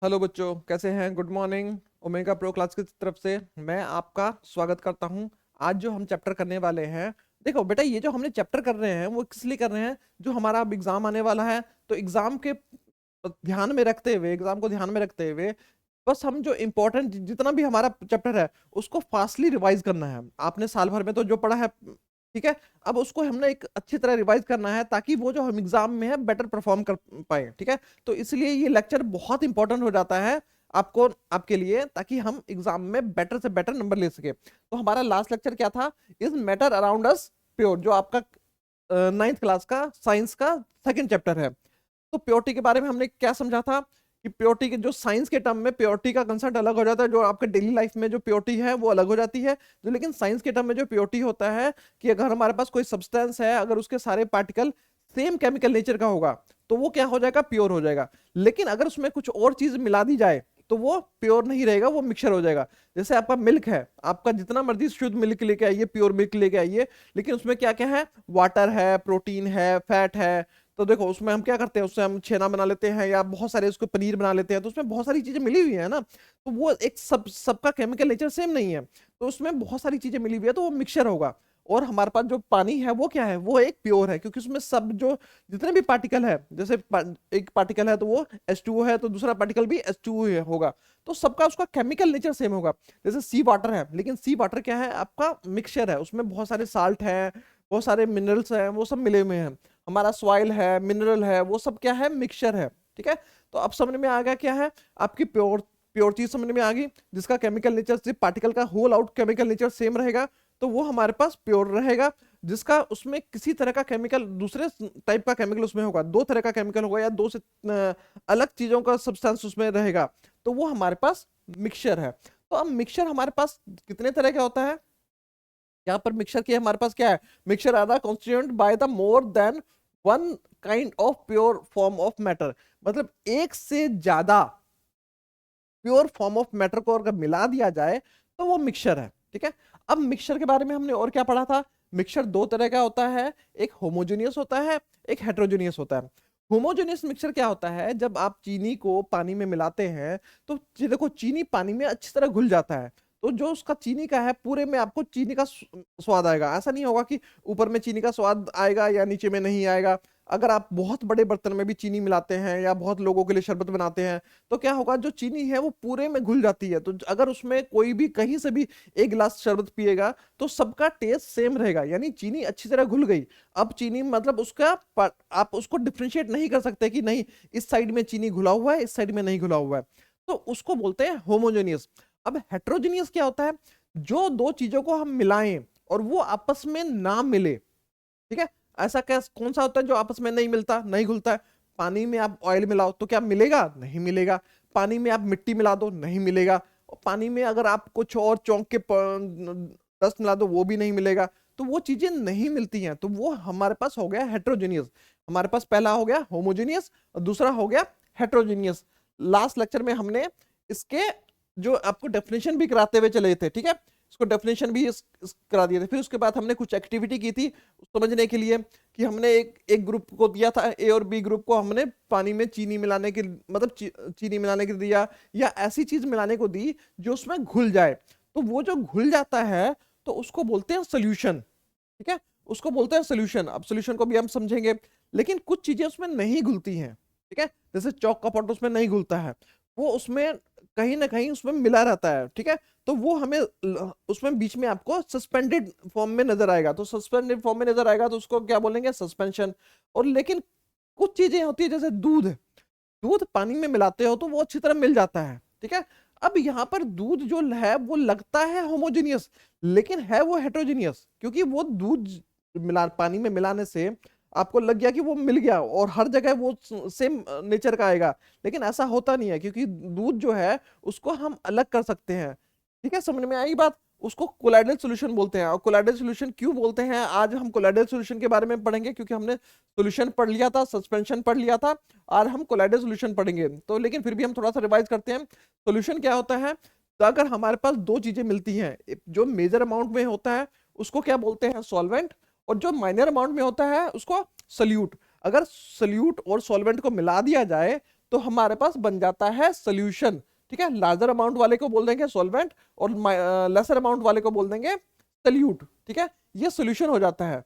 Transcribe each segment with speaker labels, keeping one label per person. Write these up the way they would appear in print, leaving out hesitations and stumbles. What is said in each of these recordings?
Speaker 1: Hello बच्चों, कैसे हैं? Good morning. Omega pro class की तरफ से मैं आपका स्वागत करता हूं। आज जो हम चैप्टर करने वाले हैं, देखो बेटा, ये जो हमने चैप्टर कर रहे हैं वो किस लिए कर रहे हैं? जो हमारा अब एग्जाम आने वाला है, तो एग्जाम के ध्यान में रखते हुए, एग्जाम को ध्यान में रखते हुए बस हम जो इम्पोर्टेंट जितना भी हमारा चैप्टर है उसको फास्टली रिवाइज करना है। आपने साल भर में तो जो पढ़ा है, ठीक है, अब उसको हमने एक अच्छी तरह रिवाइज करना है ताकि वो जो हम एग्जाम में है बेटर परफॉर्म कर पाए। ठीक है, तो इसलिए ये लेक्चर बहुत इंपॉर्टेंट हो जाता है आपको, आपके लिए, ताकि हम एग्जाम में बेटर से बेटर नंबर ले सके। तो हमारा लास्ट लेक्चर क्या था? Is matter around us pure, जो आपका 9th क्लास का साइंस का सेकंड चैप्टर है। तो प्योरिटी के बारे में हमने क्या समझा था कि प्योरिटी के जो साइंस के टर्म में प्योरिटी का कंसेप्ट अलग हो जाता है, जो आपके डेली लाइफ में जो प्योरिटी है वो अलग हो जाती है। जो लेकिन साइंस के टर्म में जो प्योरिटी होता है कि अगर हमारे पास कोई सब्सटेंस है, अगर उसके सारे पार्टिकल सेम केमिकल नेचर का होगा तो वो क्या हो जाएगा? प्योर हो जाएगा। लेकिन अगर उसमें कुछ और चीज मिला दी जाए तो वो प्योर नहीं रहेगा, वो मिक्सचर हो जाएगा। जैसे आपका मिल्क है, आपका जितना मर्जी शुद्ध मिल्क लेके आइए, प्योर मिल्क लेके आइए, लेकिन उसमें क्या क्या है? वाटर है, प्रोटीन है, फैट है। तो देखो उसमें हम क्या करते हैं, उससे हम छेना बना लेते हैं या बहुत सारे उसको पनीर बना लेते हैं, तो उसमें बहुत सारी चीजें मिली हुई है ना। तो वो एक सबका केमिकल नेचर सेम नहीं है, तो उसमें बहुत सारी चीजें मिली हुई है, तो वो मिक्सचर होगा। और हमारे पास जो पानी है वो क्या है? वो एक प्योर है, क्योंकि उसमें सब जो जितने भी पार्टिकल है, जैसे एक पार्टिकल है तो वो H2O है, तो दूसरा पार्टिकल भी H2O होगा। तो सबका उसका केमिकल नेचर सेम होगा। जैसे सी वाटर है, लेकिन सी वाटर क्या है? आपका मिक्सचर है, उसमें बहुत सारे साल्ट है, बहुत सारे मिनरल्स हैं, वो सब मिले हुए हैं। हमारा सॉइल है, मिनरल है, वो सब क्या है? मिक्सचर है। ठीक है, तो अब समझ में आ गया क्या है आपकी प्योर प्योर चीज समझ में आ गई, जिसका केमिकल नेचर सिर्फ पार्टिकल का whole out chemical nature same रहेगा, तो वो हमारे पास प्योर रहेगा। जिसका उसमें किसी तरह का केमिकल, दूसरे टाइप का केमिकल उसमें होगा, दो तरह का केमिकल होगा या दो से अलग चीजों का सब्सटेंस उसमें रहेगा, तो वो हमारे पास मिक्सचर है। तो अब मिक्सचर हमारे पास कितने तरह का होता है? यहाँ पर मिक्सचर की हमारे पास क्या है? Mixture are the constituent by the more than one kind of pure form of matter. मतलब एक से ज्यादा प्योर फॉर्म ऑफ मैटर को अगर मिला दिया जाए तो वो मिक्सचर है। ठीक है, अब मिक्सचर के बारे में हमने और क्या पढ़ा था? मिक्सचर दो तरह का होता है, एक होमोजेनियस होता है, एक हेट्रोजेनियस होता है। होमोजेनियस मिक्सचर क्या होता है? जब आप चीनी को पानी में मिलाते हैं तो देखो चीनी पानी में अच्छी तरह घुल जाता है, तो जो उसका चीनी का है पूरे में आपको चीनी का स्वाद आएगा। ऐसा नहीं होगा कि ऊपर में चीनी का स्वाद आएगा या नीचे में नहीं आएगा। अगर आप बहुत बड़े बर्तन में भी चीनी मिलाते हैं या बहुत लोगों के लिए शरबत बनाते हैं, तो क्या होगा? जो चीनी है वो पूरे में घुल जाती है, तो अगर उसमें कोई भी कहीं से भी एक गिलास शरबत पिएगा तो सबका टेस्ट सेम रहेगा, यानी चीनी अच्छी तरह घुल गई। अब चीनी मतलब उसका आप उसको डिफ्रेंशिएट नहीं कर सकते कि नहीं इस साइड में चीनी घुला हुआ है, इस साइड में नहीं घुला हुआ है, तो उसको बोलते हैं होमोजेनियस। अब हेट्रोजेनियस क्या होता है? जो दो चीजों को हम मिलाएं और वो आपस में ना मिले। ठीक है, ऐसा क्या कौन सा होता है जो आपस में नहीं मिलता, नहीं घुलता है? पानी में आप ऑयल मिलाओ तो क्या मिलेगा? नहीं मिलेगा। पानी में आप मिट्टी मिला दो, नहीं मिलेगा। और पानी में अगर आप कुछ और चौंक के दस्त मिला दो, वो भी नहीं मिलेगा। तो वो चीजें नहीं मिलती हैं, तो वो हमारे पास हो गया हेट्रोजेनियस। हमारे पास पहला हो गया होमोजेनियस और दूसरा हो गया हेट्रोजेनियस। लास्ट लेक्चर में हमने इसके जो आपको डेफिनेशन भी कराते हुए चले थे, ठीक है, इसको डेफिनेशन भी करा दिए थे। फिर उसके बाद हमने कुछ एक्टिविटी की थी समझने के लिए, कि हमने एक ग्रुप को दिया था, ए और बी ग्रुप को हमने पानी में चीनी मिलाने के मतलब चीनी मिलाने के दिया, या ऐसी चीज मिलाने को दी जो उसमें घुल जाए। तो वो जो घुल जाता है तो उसको बोलते हैं सोल्यूशन। ठीक है, उसको बोलते हैं सोल्यूशन। अब सोल्यूशन को भी हम समझेंगे, लेकिन कुछ चीजें उसमें नहीं घुलती हैं। ठीक है, जैसे चौक का पाउडर उसमें नहीं घुलता है, वो उसमें कहीं ना कहीं उसमें मिला रहता है। ठीक है, तो वो हमें उसमें बीच में आपको सस्पेंडेड फॉर्म में नजर आएगा, तो सस्पेंडेड फॉर्म में नजर आएगा तो उसको क्या बोलेंगे? सस्पेंशन। और लेकिन कुछ चीजें होती है, जैसे दूध, दूध पानी में मिलाते हो तो वो अच्छी तरह मिल जाता है। ठीक है, अब यहाँ पर दूध जो है वो लगता है होमोजेनियस, लेकिन है वो हेट्रोजेनियस, क्योंकि वो दूध मिला पानी में मिलाने से आपको लग गया कि वो मिल गया और हर जगह वो सेम नेचर का आएगा, लेकिन ऐसा होता नहीं है, क्योंकि दूध जो है उसको हम अलग कर सकते हैं। ठीक है, समझ में आई बात? उसको कोलाइडल सॉल्यूशन बोलते हैं। और कोलाइडल सॉल्यूशन क्यों बोलते हैं, आज हम कोलाइडल सॉल्यूशन के बारे में पढ़ेंगे, क्योंकि हमने सॉल्यूशन पढ़ लिया था, सस्पेंशन पढ़ लिया था, और हम कोलाइडल सॉल्यूशन पढ़ेंगे। तो लेकिन फिर भी हम थोड़ा सा रिवाइज करते हैं। सॉल्यूशन क्या होता है? तो अगर हमारे पास दो चीजें मिलती हैं, जो मेजर अमाउंट में होता है उसको क्या बोलते हैं? सॉल्वेंट। और जो माइनर अमाउंट में होता है उसको सल्यूट। अगर सल्यूट और सॉल्वेंट को मिला दिया जाए तो हमारे पास बन जाता है सोल्यूशन। ठीक है, लार्जर अमाउंट वाले को बोल देंगे सॉल्वेंट और लेसर अमाउंट वाले को बोल देंगे सल्यूट। ठीक है, ये सोल्यूशन हो जाता है।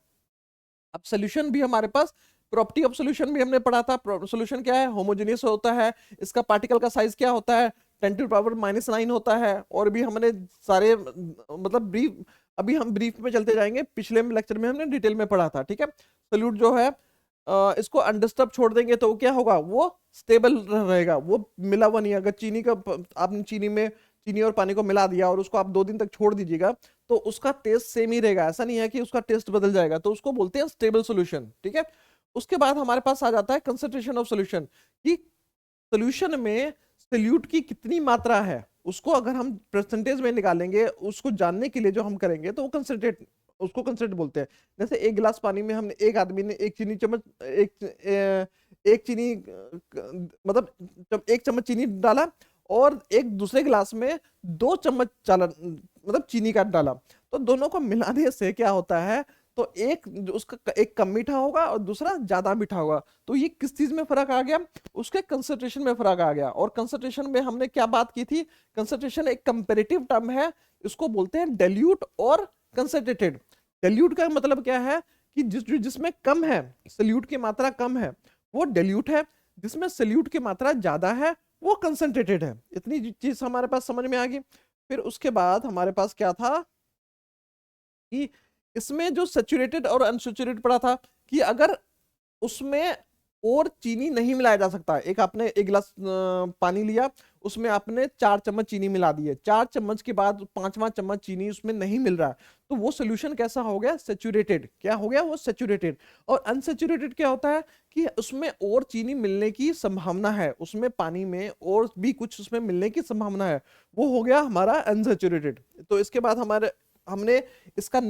Speaker 1: अब सोल्यूशन भी हमारे पास, प्रॉपर्टी ऑफ सोल्यूशन भी हमने पढ़ा था। सोल्यूशन क्या है, होमोजेनियस होता है, इसका पार्टिकल का साइज क्या होता है, 10⁻⁻⁹ होता है। और भी हमने सारे मतलब ब्रीफ, अभी हम ब्रीफ में चलते जाएंगे, पिछले लेक्चर में हमने डिटेल में पढ़ा था। ठीक है, सोल्यूट जो है इसको अनडिस्टर्ब छोड़ देंगे तो क्या होगा, वो स्टेबल रहेगा, वो मिला हुआ नहीं। अगर चीनी का आपने चीनी और पानी को मिला दिया और उसको आप 2 दिन तक छोड़ दीजिएगा तो उसका टेस्ट सेम ही रहेगा, ऐसा नहीं है कि उसका टेस्ट बदल जाएगा, तो उसको बोलते हैं स्टेबल सॉल्यूशन। ठीक है, उसके बाद हमारे पास आ जाता है कंसंट्रेशन ऑफ सॉल्यूशन, कि सॉल्यूशन में सोल्यूट की कितनी मात्रा है, उसको अगर हम परसेंटेज में निकालेंगे, उसको जानने के लिए जो हम करेंगे तो वो कंसंट्रेट, उसको कंसंट्रेट बोलते हैं। जैसे एक गिलास पानी में हमने, एक आदमी ने एक चीनी चम्मच, एक चीनी मतलब जब 1 चम्मच चीनी डाला और एक दूसरे गिलास में 2 चम्मच चाला मतलब चीनी का डाला, तो दोनों को मिलाने से क्या होता है, तो एक जो उसका एक कम मीठा होगा और दूसरा ज्यादा मीठा होगा। तो ये किस चीज में फर्क आ गया, उसके कंसंट्रेशन में फर्क आ गया। और कंसंट्रेशन में हमने क्या बात की थी, कंसंट्रेशन एक कंपैरेटिव टर्म है, इसको बोलते हैं डाइल्यूट और कंसंट्रेटेड। डाइल्यूट का मतलब क्या है कि जिसमें कम है, सल्यूट की मात्रा कम है वो डाइल्यूट है, जिसमें सल्यूट की मात्रा ज्यादा है वो कंसंट्रेटेड है। इतनी चीज हमारे पास समझ में आ गई। फिर उसके बाद हमारे पास क्या था कि इसमें जो सैचुरेटेड और अनसैचुरेटेड पड़ा था, कि अगर उसमें और चीनी नहीं मिलाया जा सकता, एक आपने एक गिलास पानी लिया, उसमें आपने 4 चम्मच चीनी मिला दी है, 4 चम्मच के बाद 5वां चम्मच चीनी उसमें नहीं मिल रहा है, तो वो सोल्यूशन कैसा हो गया, सैचुरेटेड। क्या हो गया, वो सैचुरेटेड। और अनसैचुरेटेड क्या होता है कि उसमें और चीनी मिलने की संभावना है, उसमें पानी में और भी कुछ उसमें मिलने की संभावना है, वो हो गया हमारा अनसैचुरेटेड। तो इसके बाद हमने इसका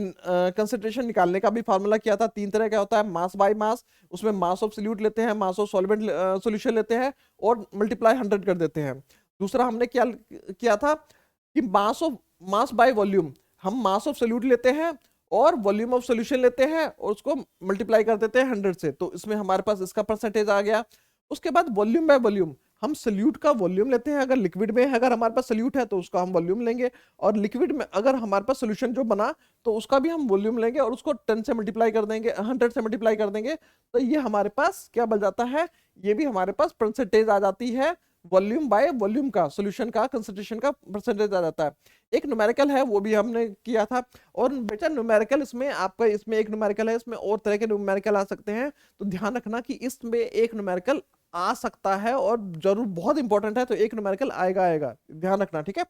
Speaker 1: कंसंट्रेशन निकालने का भी फार्मूला किया था। 3 तरह का होता है, मास बाय मास, उसमें मास ऑफ सॉल्यूट लेते हैं, मास ऑफ सॉल्वेंट सॉल्यूशन लेते हैं और मल्टीप्लाई 100 कर देते हैं। दूसरा हमने क्या किया था कि मास बाय वॉल्यूम, हम मास ऑफ सॉल्यूट लेते हैं और वॉल्यूम ऑफ सॉल्यूशन लेते हैं और उसको मल्टीप्लाई कर देते हैं 100 से, तो इसमें हमारे पास इसका परसेंटेज आ गया। उसके बाद वॉल्यूम बाय वॉल्यूम, हम सल्यूट का वॉल्यूम लेते हैं, अगर लिक्विड में है, अगर हमारे पास सल्यूट है तो उसका हम वॉल्यूम लेंगे, और लिक्विड में अगर हमारे पास सोल्यूशन जो बना तो उसका भी हम वॉल्यूम लेंगे और उसको 10 से मल्टीप्लाई कर देंगे, 100 से मल्टीप्लाई कर देंगे, तो ये हमारे पास क्या बन जाता है, ये भी हमारे पास परसेंटेज आ जाती है, वॉल्यूम बाय वॉल्यूम का, सोल्यूशन का कंसंट्रेशन का परसेंटेज आ जाता है। एक न्यूमेरिकल है वो भी हमने किया था। और बेटा न्यूमेरिकल इसमें आपका, इसमें एक न्यूमेरिकल है, इसमें और तरह के न्यूमेरिकल आ सकते हैं, तो ध्यान रखना कि इसमें एक न्यूमेरिकल आ सकता है और जरूर बहुत इंपॉर्टेंट है, तो एक न्यूमेरिकल आएगा आएगा, ध्यान रखना। ठीक है,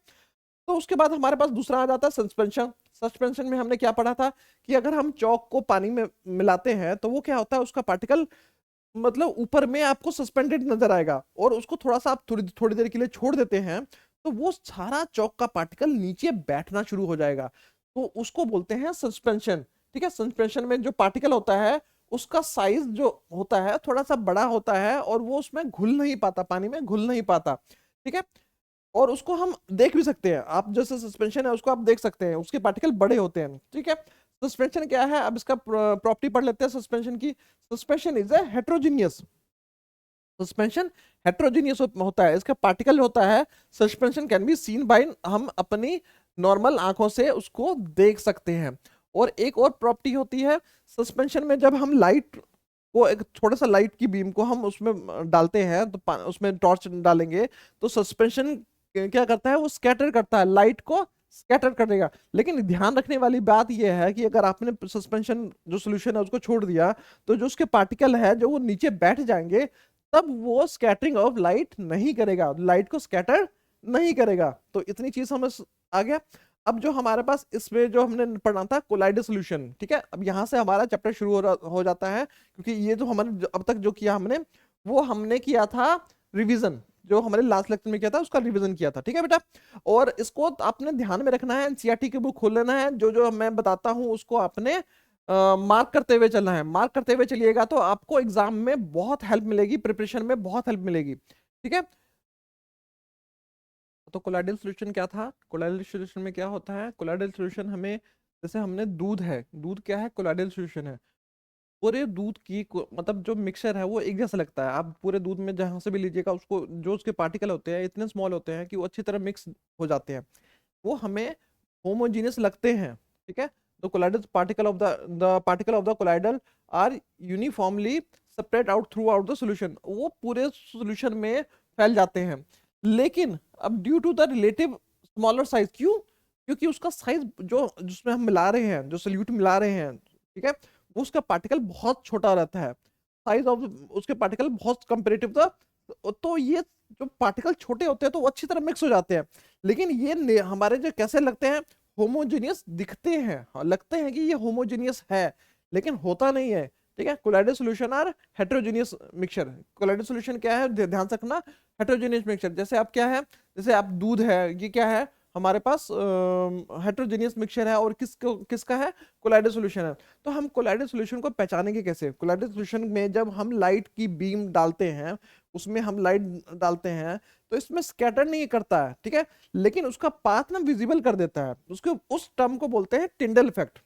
Speaker 1: तो उसके बाद हमारे पास दूसरा आ जाता है सस्पेंशन। सस्पेंशन में हमने क्या पढ़ा था कि अगर हम चौक को पानी में मिलाते हैं तो वो क्या होता है, उसका पार्टिकल मतलब ऊपर में आपको सस्पेंडेड नजर आएगा, और उसको थोड़ा सा आप थोड़ी थोड़ी देर के लिए छोड़ देते हैं तो वो सारा चौक का पार्टिकल नीचे बैठना शुरू हो जाएगा, तो उसको बोलते हैं सस्पेंशन। ठीक है, सस्पेंशन में जो पार्टिकल होता है उसका साइज जो होता है थोड़ा सा बड़ा होता है और वो उसमें घुल नहीं पाता, पानी में घुल नहीं पाता। ठीक है, और उसको हम देख भी सकते हैं, आप जैसे सस्पेंशन है उसको आप देख सकते हैं, उसके पार्टिकल बड़े होते हैं। ठीक है, सस्पेंशन क्या है, अब इसका प्रॉपर्टी पढ़ लेते हैं सस्पेंशन की। Suspension is a heterogeneous, suspension heterogeneous होता है, इसका पार्टिकल होता है। Suspension can be seen by, हम अपनी नॉर्मल आंखों से उसको देख सकते हैं। और एक और प्रॉपर्टी होती है सस्पेंशन में, जब हम लाइट को, एक थोड़ा सा लाइट की बीम को हम उसमें डालते हैं, तो उसमें टॉर्च डालेंगे तो सस्पेंशन क्या करता है, वो स्कैटर करता है, लाइट को स्कैटर करेगा। लेकिन ध्यान रखने वाली बात यह है कि अगर आपने सस्पेंशन जो सोल्यूशन है उसको छोड़ दिया तो जो उसके पार्टिकल है जो वो नीचे बैठ जाएंगे, तब वो स्कैटरिंग ऑफ लाइट नहीं करेगा, लाइट को स्कैटर नहीं करेगा। तो इतनी चीज समझ आ गया। अब जो हमारे पास इसमें जो हमने पढ़ा था कोलाइडल सॉल्यूशन, ठीक है, अब यहां से हमारा चैप्टर शुरू हो जाता है, क्योंकि ये जो हमने अब तक जो किया हमने, वो हमने किया था रिवीजन, जो हमारे लास्ट लेक्चर में किया था उसका रिवीजन किया था। ठीक है बेटा, और इसको आपने ध्यान में रखना है, एनसीईआरटी की बुक खोल लेना है, जो जो मैं बताता हूं उसको आपने मार्क करते हुए चलना है, मार्क करते हुए चलिएगा तो आपको एग्जाम में बहुत हेल्प मिलेगी, प्रिपरेशन में बहुत हेल्प मिलेगी। ठीक है, तो कोलाइडल सॉल्यूशन क्या था, कोलाइडल सॉल्यूशन में क्या होता है, कोलाइडल सॉल्यूशन हमें, जैसे हमने दूध है, दूध क्या है, कोलाइडल सॉल्यूशन है। पूरे दूध की मतलब जो मिक्सचर है वो एक जैसा लगता है। आप पूरे दूध में जहां से भी लीजिएगा उसको, जो उसके पार्टिकल होते हैं इतने स्मॉल होते हैं कि वो अच्छी तरह मिक्स हो जाते हैं, वो हमें होमोजीनियस लगते हैं। ठीक है, the colloidal particle of the particle of the colloidal are uniformly separate out throughout the solution, वो पूरे सोल्यूशन में फैल जाते हैं। लेकिन अब due to the relative smaller size, क्यों? क्योंकि उसका साइज जो जिसमें हम मिला रहे हैं, जो सोल्यूट मिला रहे हैं, ठीक है, वो उसका पार्टिकल बहुत छोटा रहता है, साइज ऑफ उसके पार्टिकल बहुत कंपेरेटिव था। तो ये जो पार्टिकल छोटे होते हैं तो वो अच्छी तरह मिक्स हो जाते हैं। लेकिन ये हमारे जो कैसे लगते हैं, होमोजेनियस दिखते हैं, हाँ, लगते हैं कि ये होमोजेनियस है, लेकिन होता नहीं है। ठीक है, colloidal solution are heterogeneous mixture. Colloidal solution क्या है, ध्यान से रखना, हेटेरोजेनियस मिक्सचर। जैसे आप क्या है, जैसे आप दूध है, ये क्या है हमारे पास, हेटेरोजेनियस मिक्सचर है, और किसका है, कोलाइडल सॉल्यूशन है। तो हम कोलाइडल सॉल्यूशन को पहचानेंगे कैसे? कोलाइडल सॉल्यूशन में जब हम लाइट की बीम डालते हैं, उसमें हम लाइट डालते हैं, तो इसमें स्कैटर नहीं करता है, ठीक है, लेकिन उसका पाथ ना विजिबल कर देता है। उसको, उस टर्म को बोलते हैं टिंडल इफेक्ट,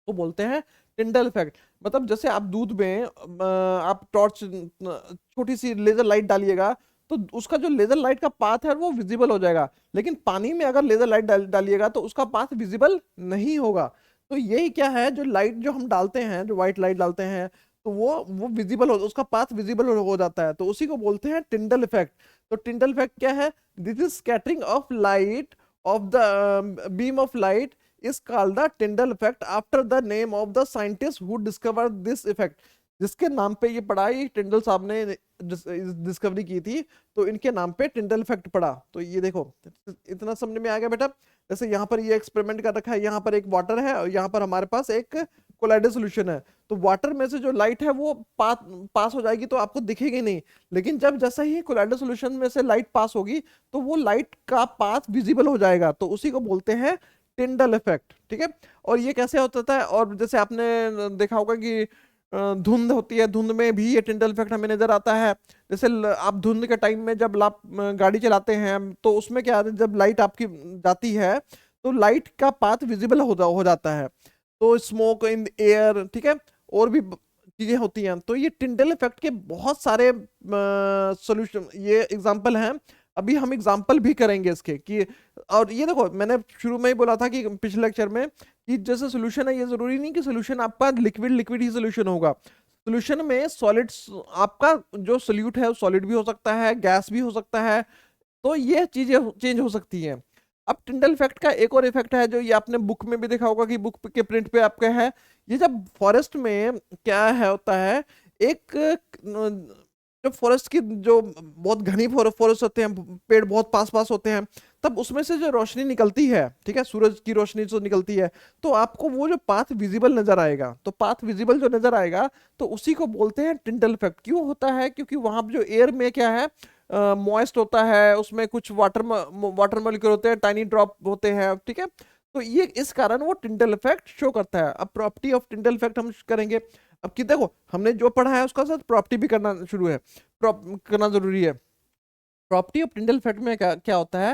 Speaker 1: को बोलते हैं टिंडल इफेक्ट। मतलब जैसे आप दूध में आप टॉर्च, छोटी सी लेजर लाइट डालिएगा, तो उसका जो लेजर लाइट का पाथ है वो विजिबल हो जाएगा, लेकिन पानी में अगर लेजर लाइट डालिएगा तो उसका पाथ विजिबल नहीं होगा। तो यही क्या है, जो लाइट जो हम डालते हैं, जो व्हाइट लाइट डालते हैं, तो वो विजिबल हो, उसका पाथ विजिबल हो जाता है, तो उसी को बोलते हैं टिंडल इफेक्ट। तो टिंडल इफेक्ट क्या है, this is scattering of light of the beam of light is called the Tyndall effect after the name of the scientist who discovered this effect। जिसके नाम पे ये पड़ा, ये टिंडल साहब ने डिस्कवरी की थी, तो इनके नाम पे टिंडल इफेक्ट पड़ा। तो ये देखो, इतना समझ में आ गया बेटा। जैसे यहाँ पर ये एक्सपेरिमेंट कर रखा है, यहाँ पर एक वाटर है और यहाँ पर हमारे पास एक कोलाइडल सॉल्यूशन है। तो वाटर में से जो लाइट है वो पास हो जाएगी तो आपको दिखेगी नहीं, लेकिन जब जैसा ही कोलाइडल सॉल्यूशन में से लाइट पास होगी तो वो लाइट का पाथ विजिबल हो जाएगा, तो उसी को बोलते हैं टिंडल इफेक्ट। ठीक है, और ये कैसे होता था, और जैसे आपने देखा होगा कि धुंध होती है, धुंध में भी ये टिंडल इफेक्ट हमें नजर आता है। जैसे आप धुंध के टाइम में जब आप गाड़ी चलाते हैं तो उसमें क्या है, जब लाइट आपकी जाती है तो लाइट का पाथ विजिबल हो जाता है, तो स्मोक इन एयर, ठीक है, और भी चीजें होती हैं। तो ये टिंडल इफेक्ट के बहुत सारे सॉल्यूशन, ये एग्जांपल हैं, अभी हम एग्जांपल भी करेंगे इसके कि, और ये देखो मैंने शुरू में ही बोला था कि पिछले लेक्चर में कि जैसे सोल्यूशन है, ये जरूरी नहीं कि सोल्यूशन आपका लिक्विड लिक्विड ही सोल्यूशन होगा। सोल्यूशन में सॉलिड्स, आपका जो सोल्यूट है सॉलिड भी हो सकता है, गैस भी हो सकता है, तो ये चीजें चेंज हो सकती हैं। अब टिंडल इफेक्ट का एक और इफेक्ट है जो ये आपने बुक में भी देखा होगा कि बुक के प्रिंट पे आपका है, ये जब फॉरेस्ट में क्या है होता है, एक जो फॉरेस्ट की जो बहुत घनी फॉरेस्ट होते हैं, पेड़ बहुत पास पास होते हैं, तब उसमें से जो रोशनी निकलती है, ठीक है, सूरज की रोशनी जो निकलती है, तो आपको वो जो पाथ विजिबल नजर आएगा। तो पाथ विजिबल जो नजर आएगा तो उसी को बोलते हैं टिंडल इफेक्ट। क्यों होता है, क्योंकि वहां जो एयर में क्या है, मॉइस्ट होता है, उसमें कुछ वाटर मॉलिक्यूल होते हैं, टाइनी ड्रॉप होते हैं, ठीक है, तो ये इस कारण वो टिंडल इफेक्ट शो करता है। अब प्रॉपर्टी ऑफ टिंडल इफेक्ट हम करेंगे। अब कि देखो हमने जो पढ़ा है उसका साथ प्रॉपर्टी भी करना शुरू है, करना जरूरी है। प्रॉपर्टी ऑफ टिंडल इफेक्ट में क्या क्या होता है,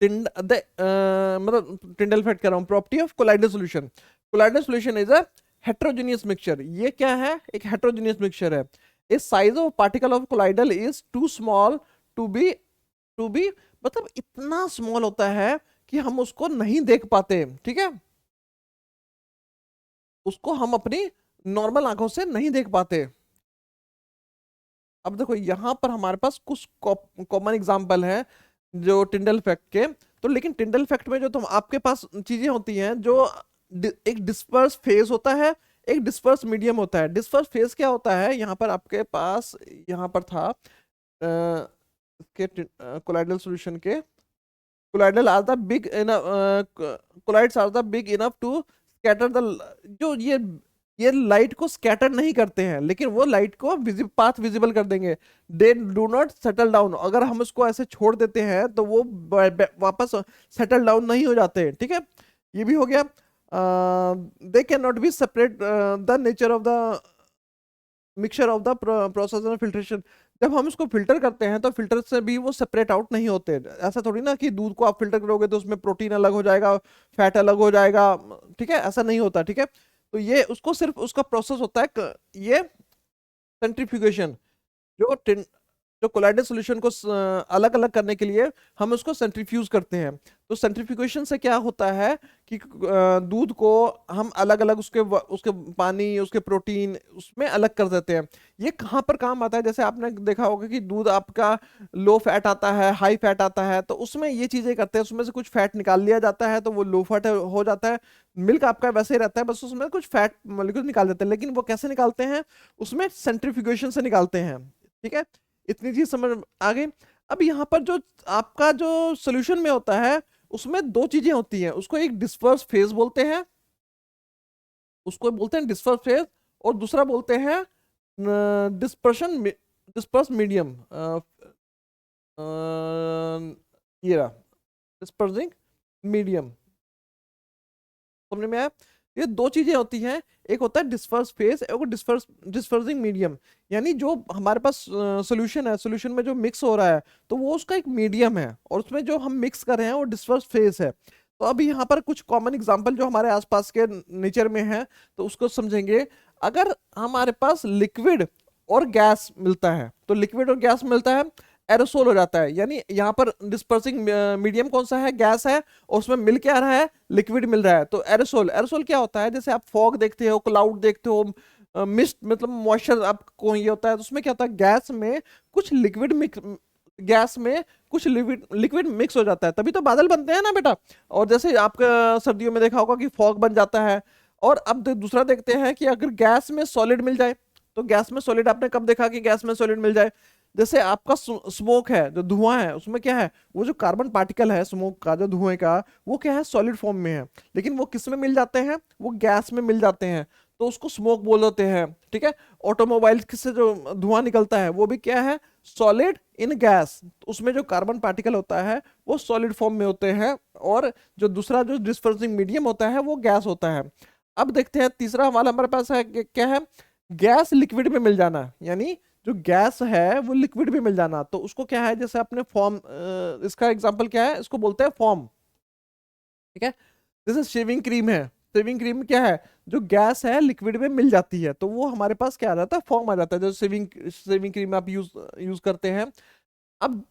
Speaker 1: मतलब टिंडल इफेक्ट कर रहा हूँ, property of colloidal solution. Colloidal solution is a heterogeneous mixture. ये क्या है, एक हेटेरोजेनियस मिक्सचर है। इस size of particle of colloidal is too small to be मतलब इतना स्मॉल होता है कि हम उसको नहीं देख पाते, ठीक है, उसको हम अपनी नॉर्मल आंखों से नहीं देख पाते। अब देखो यहाँ पर हमारे पास कुछ कॉमन एग्जांपल है जो टिंडल इफेक्ट के। तो लेकिन टिंडल इफेक्ट में जो तुम आपके पास चीजें होती हैं, जो एक डिस्पर्स फेज होता है, एक डिस्पर्स मीडियम होता है। डिस्पर्स फेज क्या होता है, यहाँ पर आपके पास, यहाँ पर था के कोलाइडल सॉल्यूशन के, colloidal are the big colloids are the big enough to scatter the, जो ये लाइट को स्कैटर नहीं करते हैं, लेकिन वो लाइट को पाथ विजिबल कर देंगे। They do not settle down, अगर हम उसको ऐसे छोड़ देते हैं तो वो वापस सेटल डाउन नहीं हो जाते, ठीक है, ये भी हो गया। They can not be separate the nature of the mixture of the process of filtration. जब हम इसको फिल्टर करते हैं तो फिल्टर से भी वो सेपरेट आउट नहीं होते। ऐसा थोड़ी ना कि दूध को आप फिल्टर करोगे तो उसमें प्रोटीन अलग हो जाएगा, फैट अलग हो जाएगा, ठीक है, ऐसा नहीं होता, ठीक है। तो ये उसको सिर्फ उसका प्रोसेस होता है ये सेंट्रीफ्यूगेशन, जो जो कोलाइडल सॉल्यूशन को अलग अलग करने के लिए हम उसको सेंट्रीफ्यूज करते हैं। तो सेंट्रीफ्यूगेशन से क्या होता है कि दूध को हम अलग अलग उसके पानी, उसके प्रोटीन उसमें अलग कर देते हैं। ये कहाँ पर काम आता है, जैसे आपने देखा होगा कि दूध आपका लो फैट आता है, हाई फैट आता है, तो उसमें ये चीजें करते हैं, उसमें से कुछ फैट निकाल लिया जाता है तो वो लो फैट हो जाता है। मिल्क आपका वैसे ही रहता है, बस उसमें कुछ फैट मॉलिक्यूल निकाल देते हैं, लेकिन वो कैसे निकालते हैं, उसमें सेंट्रीफ्यूगेशन से निकालते हैं। ठीक है, इतनी चीज समझ आ गई। अब यहाँ पर जो आपका जो सोल्यूशन में होता है उसमें दो चीजें होती हैं, उसको एक डिस्पर्स फेज बोलते हैं, उसको बोलते हैं डिस्पर्स फेज, और दूसरा बोलते हैं डिस्पर्शन डिस्पर्स मीडियम, ये रहा डिस्पर्सिंग मीडियम। समझ में आया? ये दो चीजें होती हैं, एक होता है डिस्पर्स फेज, एक डिस्पर्सिंग मीडियम। यानी जो हमारे पास सॉल्यूशन है, सॉल्यूशन में जो मिक्स हो रहा है तो वो उसका एक मीडियम है, और उसमें जो हम मिक्स कर रहे हैं वो डिस्पर्स फेज है। तो अभी यहाँ पर कुछ कॉमन एग्जांपल जो हमारे आसपास के नेचर में है तो उसको समझेंगे। अगर हमारे पास लिक्विड और गैस मिलता है, तो लिक्विड और गैस मिलता है, एरोसोल हो जाता है। यानी यहाँ पर डिस्पर्सिंग मीडियम कौन सा है, गैस है, और उसमें मिल क्या रहा है, लिक्विड मिल रहा है, तो एरोसोल। एरोसोल क्या होता है, जैसे आप फॉग देखते हो, क्लाउड देखते हो, मिस्ट मतलब मॉइस्चर आपको ये होता है, तो उसमें क्या होता है, गैस में कुछ लिक्विड मिक्स, गैस में कुछ लिक्विड मिक्स हो जाता है, तभी तो बादल बनते हैं ना बेटा। और जैसे आपका सर्दियों में देखा होगा कि फॉग बन जाता है। और अब दूसरा देखते हैं कि अगर गैस में सॉलिड मिल जाए, तो गैस में सॉलिड आपने कब देखा कि गैस में सॉलिड मिल जाए, जैसे आपका स्मोक है, जो धुआं है, उसमें क्या है, वो जो कार्बन पार्टिकल है स्मोक का, जो धुएं का, वो क्या है, सॉलिड फॉर्म में है, लेकिन वो किस में मिल जाते हैं, वो गैस में मिल जाते हैं, तो उसको स्मोक बोल देते हैं। ठीक है, ऑटोमोबाइल से जो धुआं निकलता है वो भी क्या है, सॉलिड इन गैस, उसमें जो कार्बन पार्टिकल होता है वो सॉलिड फॉर्म में होते हैं, और जो दूसरा जो डिस्पर्सिंग मीडियम होता है वो गैस होता है। अब देखते हैं तीसरा वाला हमारे पास है क्या है, गैस लिक्विड में मिल जाना, यानी जो गैस है वो लिक्विड में मिल जाना, तो उसको क्या है, जैसे अपने फॉर्म, इसका एग्जांपल क्या है, इसको बोलते हैं फॉर्म। ठीक है, जैसे शेविंग क्रीम है, शेविंग क्रीम क्या है, जो गैस है लिक्विड में मिल जाती है, तो वो हमारे पास क्या आ जाता है, फॉर्म आ जाता है, जो शेविंग शेविंग क्रीम आप यूज यूज करते हैं। अब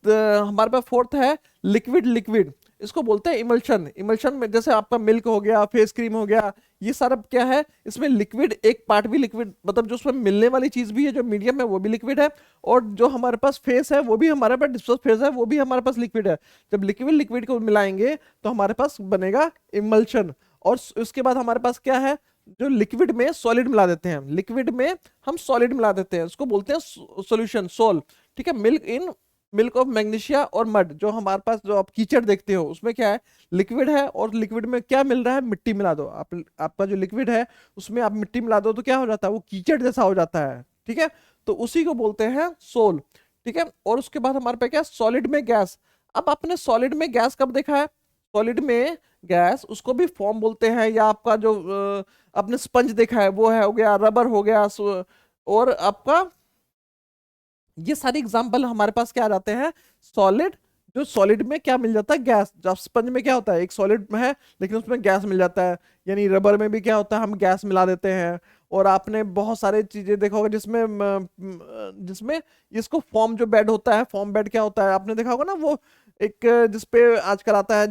Speaker 1: हमारे पास फोर्थ है लिक्विड लिक्विड, इसको बोलते हैं इमल्शन। इमल्शन में जैसे आपका मिल्क हो गया, फेस क्रीम हो गया, ये सारा क्या है, इसमें लिक्विड एक पार्ट भी लिक्विड, मतलब जो उसमें मिलने वाली चीज भी है, जो मीडियम है वो भी लिक्विड है, और जो हमारे पास फेस है वो भी, हमारे पास डिस्पर्स फेस है वो भी हमारे पास लिक्विड है। जब लिक्विड लिक्विड को मिलाएंगे तो हमारे पास बनेगा इमल्शन। और उसके बाद हमारे पास क्या है, जो लिक्विड में सॉलिड मिला देते हैं, लिक्विड में हम सॉलिड मिला देते हैं, उसको बोलते हैं सॉल्यूशन, सोल। ठीक है, मिल्क ऑफ मैग्नीशिया और मड, जो हमारे पास जो आप कीचड़ देखते हो उसमें क्या है, लिक्विड है, और लिक्विड में क्या मिल रहा है, मिट्टी मिला दो आप, आपका जो लिक्विड है उसमें आप मिट्टी मिला दो तो क्या हो जाता है, वो कीचड़ जैसा हो जाता है। ठीक है, तो उसी को बोलते हैं सोल। ठीक है, और उसके बाद हमारे पे क्या, सॉलिड में गैस। अब आपने सॉलिड में गैस कब देखा है, सॉलिड में गैस उसको भी फॉर्म बोलते हैं, या आपका जो आपने स्पंज देखा है वो है, हो गया रबर हो गया, और आपका ये सारे एग्जांपल हमारे पास क्या आ जाते हैं, सॉलिड। जो सॉलिड में क्या मिल जाता है, गैस। जब स्पंज में क्या होता है, एक सॉलिड में है लेकिन उसमें गैस मिल जाता है, यानी रबर में भी क्या होता है, हम गैस मिला देते हैं। और आपने बहुत सारे चीजें देखा होगा जिसमें जिसमें इसको फॉर्म जो बेड होता है, फॉर्म बेड क्या होता है, आपने देखा होगा ना, वो एक जिसपे आजकल आता है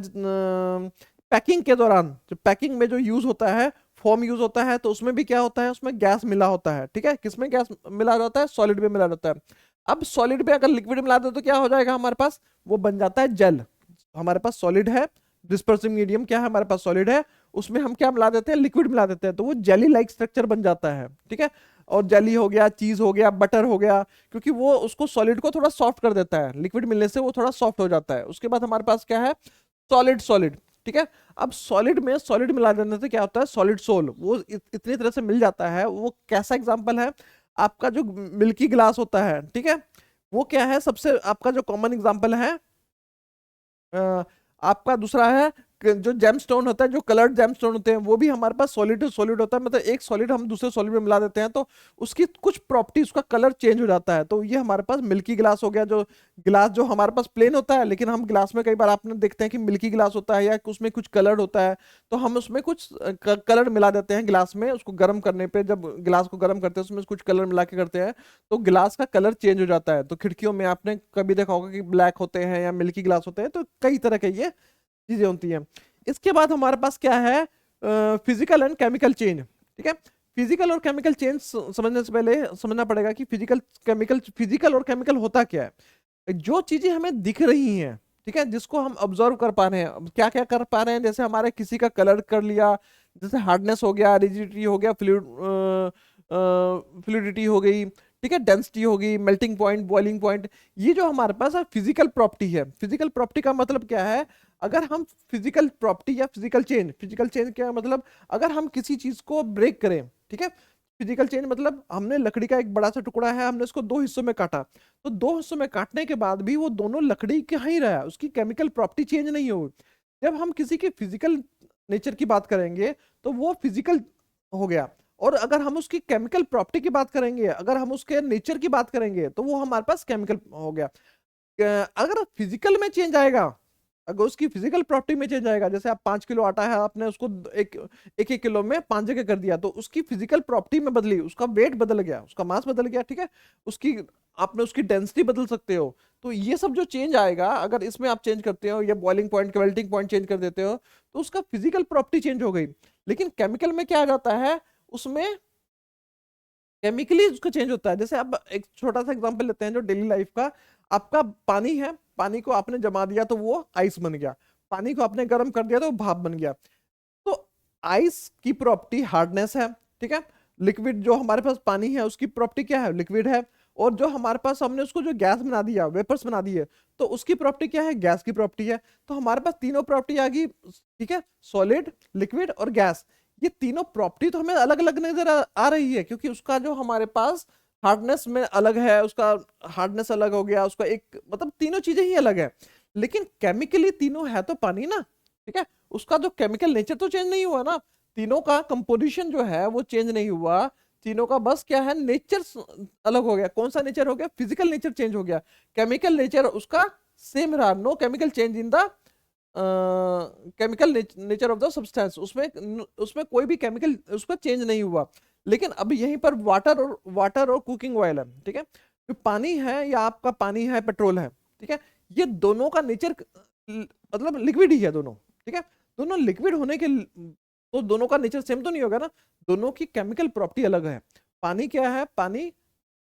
Speaker 1: पैकिंग के दौरान, जो पैकिंग में जो यूज होता है, फॉर्म यूज होता है, तो उसमें भी क्या होता है, उसमें गैस मिला होता है। ठीक है, किसमें गैस मिला जाता है, सॉलिड में मिला जाता है। अब सॉलिड में अगर लिक्विड मिला दो तो क्या हो जाएगा हमारे पास, वो बन जाता है जेल। हमारे पास सॉलिड है, डिस्पर्सिंग मीडियम क्या है, हमारे पास सॉलिड है, उसमें हम क्या मिला देते हैं, लिक्विड मिला देते हैं, तो वो जेली लाइक स्ट्रक्चर बन जाता है। ठीक है, और जेली हो गया, चीज हो गया, बटर हो गया, क्योंकि वो उसको सॉलिड को थोड़ा सॉफ्ट कर देता है, लिक्विड मिलने से वो थोड़ा सॉफ्ट हो जाता है। उसके बाद हमारे पास क्या है, सॉलिड सॉलिड। ठीक है, अब सॉलिड में सॉलिड मिला देने से क्या होता है, सॉलिड सोल, वो इतनी तरह से मिल जाता है। वो कैसा एग्जांपल है, आपका जो मिल्की ग्लास होता है, ठीक है, वो क्या है, सबसे आपका जो कॉमन एग्जांपल है, अ, आपका दूसरा है जो जेमस्टोन होता है, जो कलर्ड जेमस्टोन होते हैं, वो भी हमारे पास सॉलिड टू सॉलिड होता है, मतलब एक सॉलिड हम दूसरे सॉलिड में मिला देते हैं तो उसकी कुछ प्रॉपर्टी, उसका कलर चेंज हो जाता है। तो ये हमारे पास मिल्की ग्लास हो गया। जो ग्लास जो हमारे पास प्लेन होता है, लेकिन हम ग्लास में कई बार आपने देखते हैं कि मिल्की ग्लास होता है या उसमें कुछ कलर होता है, तो हम उसमें कुछ कलर मिला देते हैं ग्लास में। उसको गर्म करने पे, जब ग्लास को गर्म करते हैं उसमें कुछ कलर मिला के करते हैं, तो ग्लास का कलर चेंज हो जाता है। तो खिड़कियों में आपने कभी देखा होगा कि ब्लैक होते हैं या मिल्की ग्लास होते हैं, तो कई तरह के ये चीजें होती हैं। इसके बाद हमारे पास क्या है, फिजिकल एंड केमिकल चेंज। ठीक है, फिजिकल और केमिकल चेंज समझने से पहले समझना पड़ेगा कि फिजिकल और केमिकल होता क्या है। जो चीजें हमें दिख रही हैं, ठीक है, जिसको हम ऑब्जर्व कर पा रहे हैं, क्या क्या कर पा रहे हैं, जैसे हमारे किसी का कलर कर लिया, जैसे हार्डनेस हो गया, रिजिडिटी हो गया, फ्लूइडिटी हो गई, ठीक है, डेंसिटी हो गई, मेल्टिंग पॉइंट, बॉइलिंग पॉइंट, ये जो हमारे पास फिजिकल प्रॉपर्टी है। फिजिकल प्रॉपर्टी का मतलब क्या है, अगर हम फिजिकल प्रॉपर्टी या फिजिकल चेंज क्या मतलब, अगर हम किसी चीज को ब्रेक करें, ठीक है, फिजिकल चेंज मतलब हमने लकड़ी का एक बड़ा सा टुकड़ा है, हमने उसको दो हिस्सों में काटा, तो दो हिस्सों में काटने के बाद भी वो दोनों लकड़ी का ही रहा, उसकी केमिकल प्रॉपर्टी चेंज नहीं हुई। जब हम किसी के फिजिकल नेचर की बात करेंगे तो वो फिजिकल हो गया, और अगर हम उसकी केमिकल प्रॉपर्टी की बात करेंगे, अगर हम उसके नेचर की बात करेंगे, तो वो हमारे पास केमिकल हो गया। अगर फिजिकल में चेंज आएगा, अगर उसकी फिजिकल प्रॉपर्टी में चेंज आएगा, जैसे आप 5 किलो आटा है, आपने उसको एक एक किलो में 5 जगह कर दिया, तो उसकी फिजिकल प्रॉपर्टी में बदली, उसका वेट बदल गया, उसका मास बदल गया, ठीक है, उसकी आपने उसकी डेंसिटी बदल सकते हो। तो ये सब जो चेंज आएगा, अगर इसमें आप चेंज करते हो, या boiling point, melting point change कर देते हो, तो उसका फिजिकल प्रॉपर्टी चेंज हो गई। लेकिन केमिकल में क्या आ जाता है, उसमें केमिकली उसका चेंज होता है। जैसे आप एक छोटा सा एग्जांपल लेते हैं जो डेली लाइफ का, आपका पानी है, पानी को आपने जमा दिया तो वो आइस बन गया, पानी को आपने गर्म कर दिया तो वो भाप बन गया। तो आइस की प्रॉपर्टी हार्डनेस है, ठीक है, लिक्विड जो हमारे पास पानी है उसकी प्रॉपर्टी क्या है, लिक्विड है, और जो हमारे पास हमने उसको जो गैस बना दिया, वेपर्स बना दिए, तो उसकी प्रॉपर्टी क्या है, गैस की प्रॉपर्टी है। तो हमारे पास तीनों प्रॉपर्टी आ गई, ठीक है, सॉलिड, लिक्विड और गैस। ये तीनों प्रॉपर्टी तो हमें अलग अलग नजर आ रही है, क्योंकि उसका जो हमारे पास हार्डनेस में अलग है, उसका हार्डनेस अलग हो गया, उसका एक मतलब तीनों चीजें ही अलग है। लेकिन केमिकली तीनों है तो पानी ना, ठीक है, उसका जो केमिकल नेचर तो चेंज नहीं हुआ ना, तीनों का कंपोजिशन जो है वो चेंज नहीं हुआ, तीनों का बस क्या है, नेचर अलग हो गया। कौन सा नेचर हो गया, फिजिकल नेचर चेंज हो गया, केमिकल नेचर उसका सेम रहा, no chemical change in the chemical nature of the substance, उसमें उसमें कोई भी केमिकल उसका चेंज नहीं हुआ। लेकिन अब यहीं पर वाटर और कुकिंग ऑयल है, ठीक है, जो पानी है या आपका पानी है, पेट्रोल है, ठीक है, ये दोनों का नेचर मतलब लिक्विड ही है दोनों, ठीक है, दोनों लिक्विड होने के तो दोनों का नेचर सेम तो नहीं होगा ना, दोनों की केमिकल प्रॉपर्टी अलग है। पानी क्या है, पानी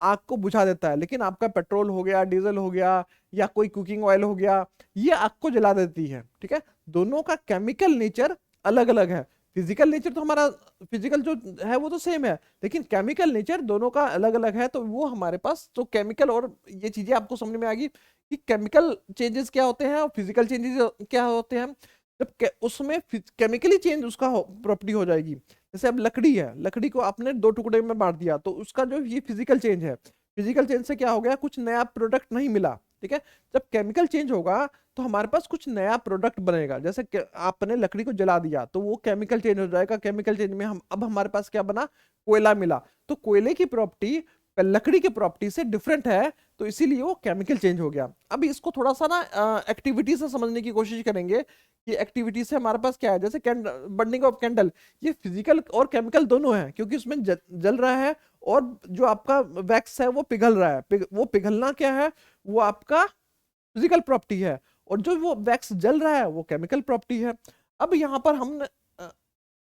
Speaker 1: आग को बुझा देता है, लेकिन आपका पेट्रोल हो गया, डीजल हो गया, या कोई कुकिंग ऑयल हो गया, ये आग को जला देती है, ठीक है, दोनों का केमिकल नेचर अलग अलग है। फिजिकल नेचर तो हमारा फिजिकल जो है वो तो सेम है, लेकिन केमिकल नेचर दोनों का अलग अलग है। तो वो हमारे पास तो केमिकल, और ये चीजें आपको समझ में आ गई कि केमिकल चेंजेस क्या होते हैं और फिजिकल चेंजेस क्या होते हैं। जब उसमें केमिकली चेंज उसका प्रॉपर्टी हो जाएगी, जैसे अब लकड़ी है, लकड़ी को आपने दो टुकड़े में बांट दिया, तो उसका जो ये फिजिकल चेंज है, फिजिकल चेंज से क्या हो गया, कुछ नया प्रोडक्ट नहीं मिला, ठीक है। जब केमिकल चेंज होगा तो हमारे पास कुछ नया प्रोडक्ट बनेगा, जैसे आपने लकड़ी को जला दिया तो वो केमिकल चेंज हो जाएगा, केमिकल चेंज में हम अब हमारे पास क्या बना, कोयला मिला, तो कोयले की प्रॉपर्टी लकड़ी की प्रॉपर्टी से डिफरेंट है, तो इसीलिए वो केमिकल चेंज हो गया। अब इसको थोड़ा सा ना एक्टिविटी से समझने की कोशिश करेंगे कि एक्टिविटी से हमारे पास क्या है। जैसे बर्निंग ऑफ कैंडल, ये फिजिकल और केमिकल दोनों है, क्योंकि उसमें जल रहा है, और जो आपका वैक्स है वो पिघल रहा है, वो पिघलना क्या है, वो आपका फिजिकल प्रॉपर्टी है, और जो वो वैक्स जल रहा है वो केमिकल प्रॉपर्टी है। अब यहाँ पर हम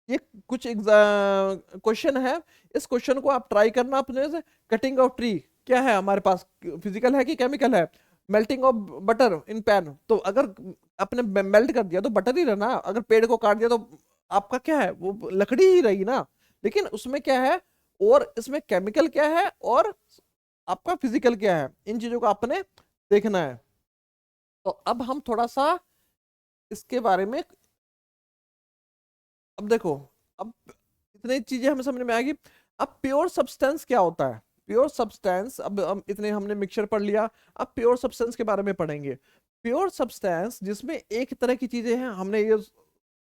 Speaker 1: ये कुछ क्वेश्चन है, इस क्वेश्चन को आप ट्राई करना अपने से। कटिंग ऑफ ट्री क्या है हमारे पास, फिजिकल है कि केमिकल है। Melting of butter in pan, तो अगर आपने मेल्ट कर दिया तो बटर ही रहना, अगर पेड़ को काट दिया तो आपका क्या है, वो लकड़ी ही रही ना। लेकिन उसमें क्या है, और इसमें केमिकल क्या है और आपका फिजिकल क्या है, इन चीजों को आपने देखना है। तो अब हम थोड़ा सा इसके बारे में, अब देखो, अब इतनी चीजें हमें समझ में आ गई। अब प्योर सब्सटेंस क्या होता है, प्योर सब्सटेंस, अब हम इतने हमने मिक्सचर पढ़ लिया, अब प्योर सब्सटेंस के बारे में पढ़ेंगे। प्योर सब्सटेंस जिसमें एक तरह की चीजें हैं, हमने ये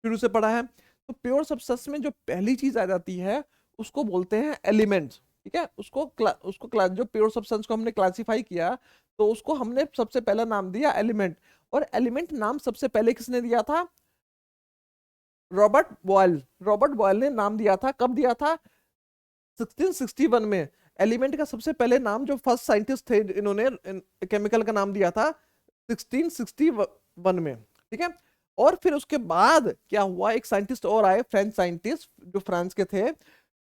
Speaker 1: शुरू से पढ़ा है। तो प्योर सब्सटेंस में जो पहली चीज आ जाती है उसको बोलते हैं एलिमेंट्स। ठीक है, उसको क्लास जो प्योर सब्सटेंस को हमने क्लासिफाई किया तो उसको हमने सबसे पहला नाम दिया एलिमेंट। और एलिमेंट नाम सबसे पहले किसने दिया था? Robert boil. रॉबर्ट बॉयल ने नाम दिया था, कब दिया था? 1661 में। एलिमेंट का सबसे पहले नाम जो फर्स्ट साइंटिस्ट थे इन्होंने केमिकल का नाम दिया था 1661 में। ठीक है, और फिर उसके बाद क्या हुआ, एक साइंटिस्ट और आए, फ्रेंच साइंटिस्ट जो फ्रांस के थे,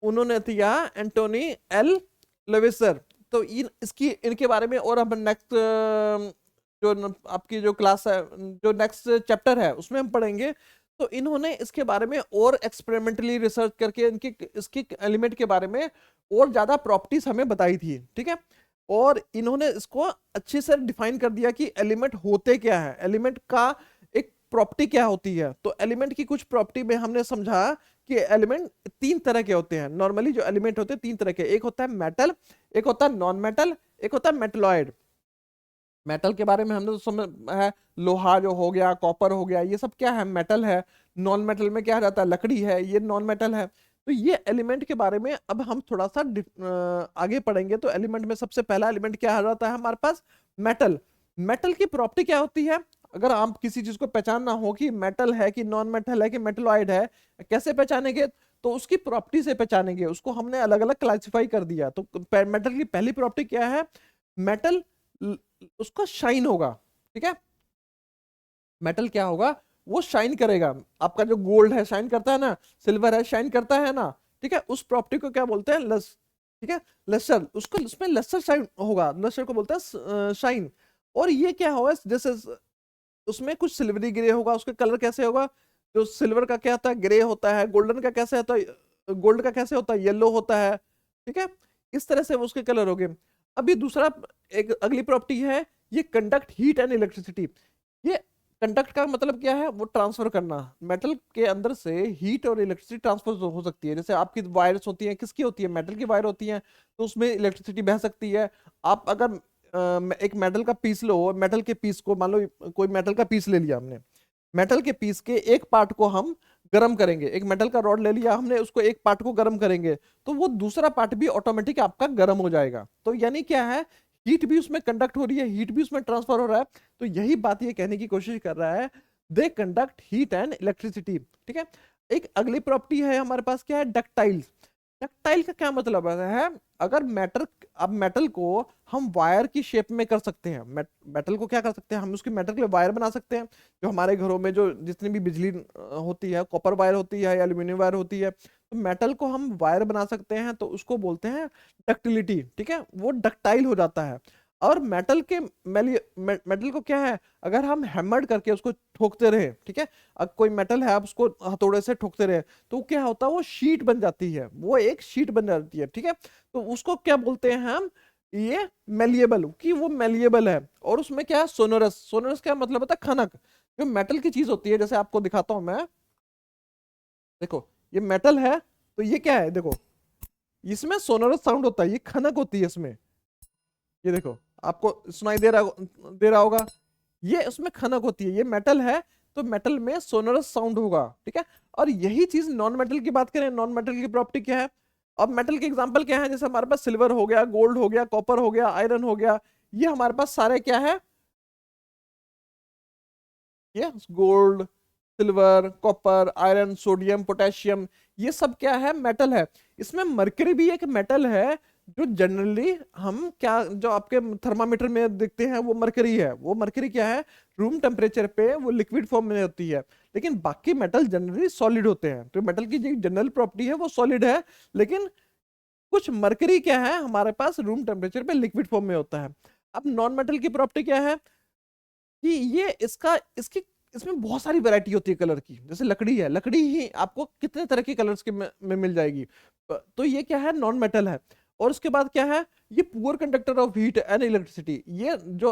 Speaker 1: उन्होंने दिया एंटोनी एल लेविसर। तो इनके बारे में और हम नेक्स्ट जो आपकी जो क्लास है, जो नेक्स्ट चैप्टर है उसमें हम पढ़ेंगे। तो इन्होंने इसके बारे में और एक्सपेरिमेंटली रिसर्च करके इसके एलिमेंट के बारे में और ज्यादा प्रॉपर्टीज हमें बताई थी। ठीक है, और इन्होंने इसको अच्छे से डिफाइन कर दिया कि एलिमेंट होते क्या है, एलिमेंट का एक प्रॉपर्टी क्या होती है। तो एलिमेंट की कुछ प्रॉपर्टी में हमने समझा कि एलिमेंट तीन तरह के होते हैं। नॉर्मली जो एलिमेंट होते हैं तीन तरह के, एक होता है मेटल, एक होता है नॉन मेटल, एक होता है मेटलॉइड। मेटल के बारे में हमने तो समझ है, लोहा जो हो गया, कॉपर हो गया, ये सब क्या है? मेटल है। नॉन मेटल में क्या रहता है? लकड़ी है, ये नॉन मेटल है। तो ये एलिमेंट के बारे में अब हम थोड़ा सा आगे पढ़ेंगे। तो एलिमेंट में सबसे पहला एलिमेंट क्या आ जाता है हमारे पास? मेटल। मेटल की प्रॉपर्टी क्या होती है? अगर आप किसी चीज को पहचानना हो कि मेटल है कि नॉन मेटल है कि मेटलॉइड है, कैसे पहचानेंगे? तो उसकी प्रॉपर्टी से पहचानेंगे। उसको हमने अलग अलग क्लासिफाई कर दिया। तो मेटल की पहली प्रॉपर्टी क्या है? मेटल उसका शाइन होगा। ठीक है, मेटल क्या होगा? वो शाइन करेगा। आपका जो गोल्ड है शाइन करता है ना, सिल्वर है शाइन करता है ना। ठीक है, उस प्रॉपर्टी को क्या बोलते हैं? लस। ठीक है, लस्टर। उसको उसमें लस्टर शाइन होगा, लस्टर को बोलते हैं शाइन। और ये क्या होगा? जैसे उसमें कुछ सिल्वरी ग्रे होगा, उसका कलर कैसे होगा? जो सिल्वर का क्या होता है? ग्रे होता है। गोल्डन का कैसे होता है? गोल्ड का कैसे होता है? येलो होता है। ठीक है, इस तरह से उसके कलर हो गए। अभी दूसरा एक अगली प्रॉपर्टी है, ये कंडक्ट हीट एंड इलेक्ट्रिसिटी। ये कंडक्ट का मतलब क्या है? वो ट्रांसफर करना। मेटल के अंदर से हीट और इलेक्ट्रिसिटी ट्रांसफर हो सकती है। जैसे आपकी वायर्स होती हैं, किसकी होती है? मेटल की वायर होती हैं, तो उसमें इलेक्ट्रिसिटी बह सकती है। आप अगर एक मेटल का पीस लो, मेटल के पीस को मान लो, कोई मेटल का पीस ले लिया हमने, मेटल के पीस के एक पार्ट को हम गर्म करेंगे, एक मेटल का रॉड ले लिया हमने, उसको एक पार्ट को गर्म करेंगे, तो वो दूसरा पार्ट भी ऑटोमेटिक आपका गर्म हो जाएगा। तो यानी क्या है? हीट भी उसमें कंडक्ट हो रही है, हीट भी उसमें ट्रांसफर हो रहा है। तो यही बात ये कहने की कोशिश कर रहा है, they conduct heat and electricity. ठीक है, एक अगली प्रॉपर्टी है हमारे पास, क्या है? डक्टाइल्स। डक्टाइल का क्या मतलब है? अगर मेटल, अब मेटल को हम वायर की शेप में कर सकते हैं। मेटल को क्या कर सकते हैं हम? उसकी मेटल के लिए वायर बना सकते हैं। जो हमारे घरों में जो जितनी भी बिजली होती है, कॉपर वायर होती है या एल्यूमिनियम वायर होती है, तो मेटल को हम वायर बना सकते हैं। तो उसको बोलते हैं डक्टिलिटी। ठीक है, वो डक्टाइल हो जाता है। और मेटल के मेटल को क्या है? अगर हम हैमर्ड करके उसको ठोकते रहे, ठीक है, अब कोई मेटल है आप उसको हथौड़े से ठोकते रहे, तो क्या होता है? वो शीट बन जाती है, वो एक शीट बन जाती है। ठीक है, तो उसको क्या बोलते हैं हम? ये मेलिएबल, कि वो मेलिएबल है। और उसमें क्या है? सोनोरस। सोनोरस क्या मतलब होता है? खनक। जो मेटल की चीज होती है, जैसे आपको दिखाता हूं मैं, देखो ये मेटल है, तो ये क्या है? देखो इसमें सोनोरस साउंड होता है, ये खनक होती है इसमें। ये देखो आपको सुनाई दे रहा होगा, ये उसमें खनक होती है। ये मेटल है, तो मेटल में सोनोरस साउंड होगा। ठीक है, और यही चीज नॉन मेटल की बात करें, नॉन मेटल की प्रॉपर्टी क्या है? अब मेटल के एग्जांपल क्या है? जैसे हमारे पास सिल्वर हो गया, गोल्ड हो गया, कॉपर हो गया, आयरन हो गया, ये हमारे पास सारे क्या है? ये gold, silver, copper, iron, sodium, potassium, ये सब क्या है? मेटल है। इसमें मरकरी भी एक मेटल है, जो जनरली हम क्या, जो आपके थर्मामीटर में देखते हैं, वो मरकरी है। वो मरकरी क्या है? रूम टेम्परेचर पे वो लिक्विड फॉर्म में होती है। लेकिन बाकी मेटल जनरली सॉलिड होते हैं। तो मेटल की जो जनरल प्रॉपर्टी है वो सॉलिड है, लेकिन कुछ मरकरी क्या है हमारे पास रूम टेम्परेचर पे लिक्विड फॉर्म में होता है। अब नॉन मेटल की प्रॉपर्टी क्या है? कि ये इसकी इसमें बहुत सारी वैरायटी होती है कलर की। जैसे लकड़ी है, लकड़ी ही आपको कितने तरह के कलर्स के में मिल जाएगी। तो ये क्या है? नॉन मेटल है। और उसके बाद क्या है? ये poor conductor of heat and electricity. ये जो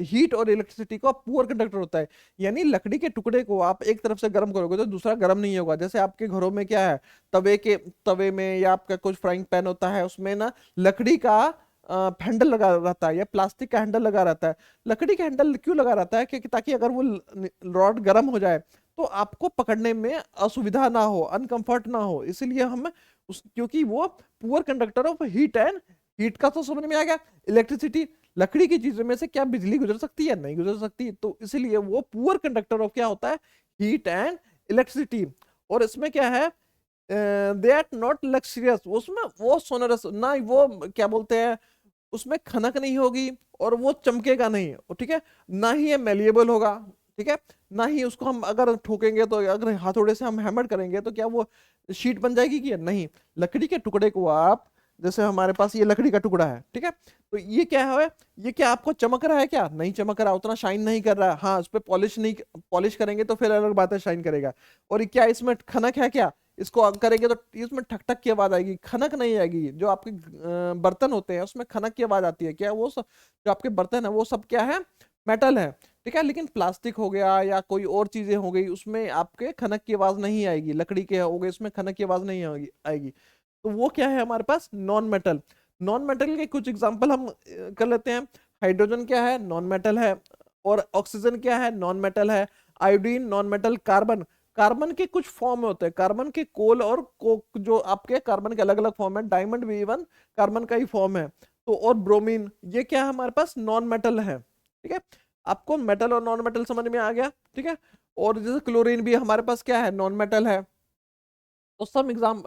Speaker 1: हीट और इलेक्ट्रिसिटी का पुअर कंडक्टर होता है। यानी लकड़ी के टुकड़े को आप एक तरफ से गर्म करोगे तो दूसरा गर्म नहीं होगा। जैसे आपके घरों में क्या है, तवे में या आपका कुछ फ्राइंग पैन होता है, उसमें ना लकड़ी का हैंडल लगा रहता है या प्लास्टिक का हैंडल लगा रहता है। लकड़ी का हैंडल क्यों लगा रहता है? क्योंकि ताकि अगर वो रॉड गर्म हो जाए तो आपको पकड़ने में असुविधा ना हो, अनकंफर्ट ना हो, इसीलिए हम क्योंकि वो poor conductor of heat and heat का तो समझ में आ गया, इलेक्ट्रिसिटी, लकड़ी की चीजों में से क्या बिजली गुजर सकती है? नहीं गुजर सकती, तो इसीलिए वो पुअर कंडक्टर ऑफ क्या होता है? Heat and electricity. और इसमें क्या है, दे आर नॉट लक्सरियस, उसमें वो सोनरस ना, वो क्या बोलते हैं, उसमें खनक नहीं होगी और वो चमकेगा नहीं, ठीक है, ना ही ये मेलिएबल होगा, ठीक है, ना ही उसको हम अगर ठोकेंगे तो, अगर हाथोड़े से हम हैमर करेंगे तो क्या वो शीट बन जाएगी कि नहीं? लकड़ी के टुकड़े को आप, जैसे हमारे पास ये लकड़ी का टुकड़ा है, ठीक है, तो ये क्या है, ये क्या आपको चमक रहा है? क्या नहीं चमक रहा, उतना शाइन नहीं कर रहा है। हाँ, उस पर पॉलिश नहीं, पॉलिश करेंगे तो फिर अलग बात है, शाइन करेगा। और क्या इसमें खनक है? क्या इसको करेंगे तो इसमें ठक ठक की आवाज आएगी, खनक नहीं आएगी। जो आपके बर्तन होते हैं उसमें खनक की आवाज आती है, क्या वो सब जो आपके बर्तन है वो सब क्या है? मेटल है, ठीक है। लेकिन प्लास्टिक हो गया या कोई और चीजें हो गई, उसमें आपके खनक की आवाज नहीं आएगी, लकड़ी के हो गए उसमें खनक की आवाज नहीं आएगी। तो वो क्या है हमारे पास? Non metal. नॉन मेटल के कुछ एग्जांपल हम कर लेते हैं। हाइड्रोजन क्या है? नॉन मेटल है। और ऑक्सीजन क्या है? नॉन मेटल है। Iodine non metal. Carbon, carbon के कुछ फॉर्म होते हैं, कार्बन के कोल और कोक, जो आपके कार्बन के अलग अलग फॉर्म है, डायमंड भी इवन कार्बन का ही फॉर्म है। तो और ब्रोमीन, ये क्या है हमारे पास? नॉन मेटल है, ठीक है। आपको मेटल और नॉन मेटल समझ में आ गया, ठीक है। और जैसे क्लोरीन भी हमारे पास क्या है? नॉन मेटल है। तो सम एग्जाम,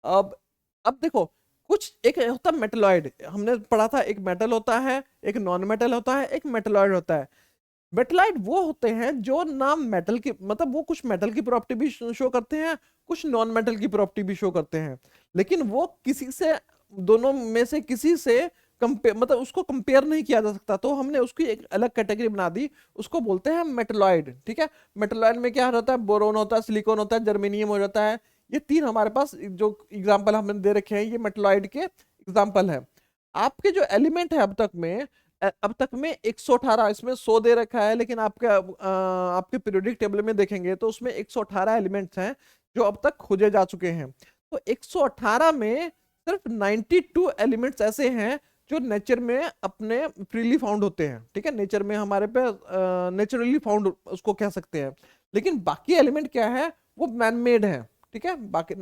Speaker 1: अब अब देखो, कुछ एक होता है मेटलॉइड, हमने पढ़ा था, एक मेटल होता है, एक नॉन मेटल होता है, एक मेटलॉइड होता है। मेटलाइट वो होते हैं जो ना मेटल की, मतलब वो कुछ मेटल की प्रॉपर्टी भी शो करते हैं, कुछ नॉन मेटल की प्रॉपर्टी भी शो करते हैं, लेकिन वो किसी से, दोनों में से किसी से कंपेयर, मतलब उसको कंपेयर नहीं किया जा सकता, तो हमने उसकी एक अलग कैटेगरी बना दी, उसको बोलते हैं मेटलॉइड, ठीक है। मेटलॉइड में क्या रहता है? बोरोन होता है, सिलिकॉन होता है, जर्मेनियम हो जाता है। ये तीन हमारे पास जो एग्जाम्पल हमने दे रखे हैं, ये मेटलॉइड के एग्जाम्पल है। आपके जो एलिमेंट है अब तक में 118, इसमें 100 दे रखा है, लेकिन आपके पीरियोडिक टेबल में देखेंगे तो उसमें 118 एलिमेंट्स हैं जो अब तक खोजे जा चुके हैं। तो 118 में सिर्फ 92 एलिमेंट्स ऐसे हैं जो नेचर में अपने फ्रीली फाउंड होते हैं, ठीक है, नेचर में हमारे पे नेचुरली फाउंड उसको कह सकते हैं। लेकिन बाकी एलिमेंट क्या है? वो मैन मेड है, ठीक है। बाकी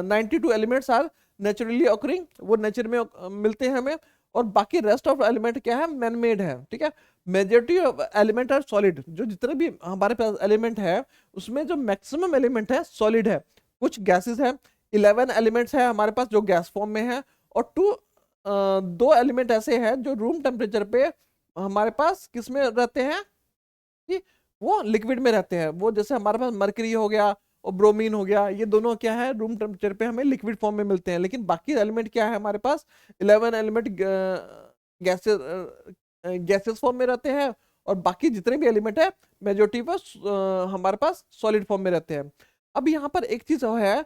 Speaker 1: 92 एलिमेंट्स आर नेचुरली ऑकरिंग, वो नेचर में मिलते हैं हमें। और बाकी रेस्ट ऑफ एलिमेंट क्या है? मैन मेड है, ठीक है। Majority of element are solid, जो जितने भी हमारे पास एलिमेंट है उसमें जो मैक्सिमम एलिमेंट है सॉलिड है। कुछ गैसेस है, 11 एलिमेंट्स है हमारे पास जो गैस फॉर्म में है, और दो एलिमेंट ऐसे हैं जो रूम टेम्परेचर पे हमारे पास किस में रहते हैं? कि वो लिक्विड में रहते हैं। वो जैसे हमारे पास मरकरी हो गया और ब्रोमीन हो गया, ये दोनों क्या है? रूम टेम्परेचर पे हमें लिक्विड फॉर्म में मिलते हैं। लेकिन बाकी एलिमेंट क्या है हमारे पास? 11 एलिमेंट गैसेस गैसेस फॉर्म में रहते हैं, और बाकी जितने भी एलिमेंट है मेजोरिटी पर हमारे पास सॉलिड फॉर्म में रहते हैं। अब यहाँ पर एक चीज है,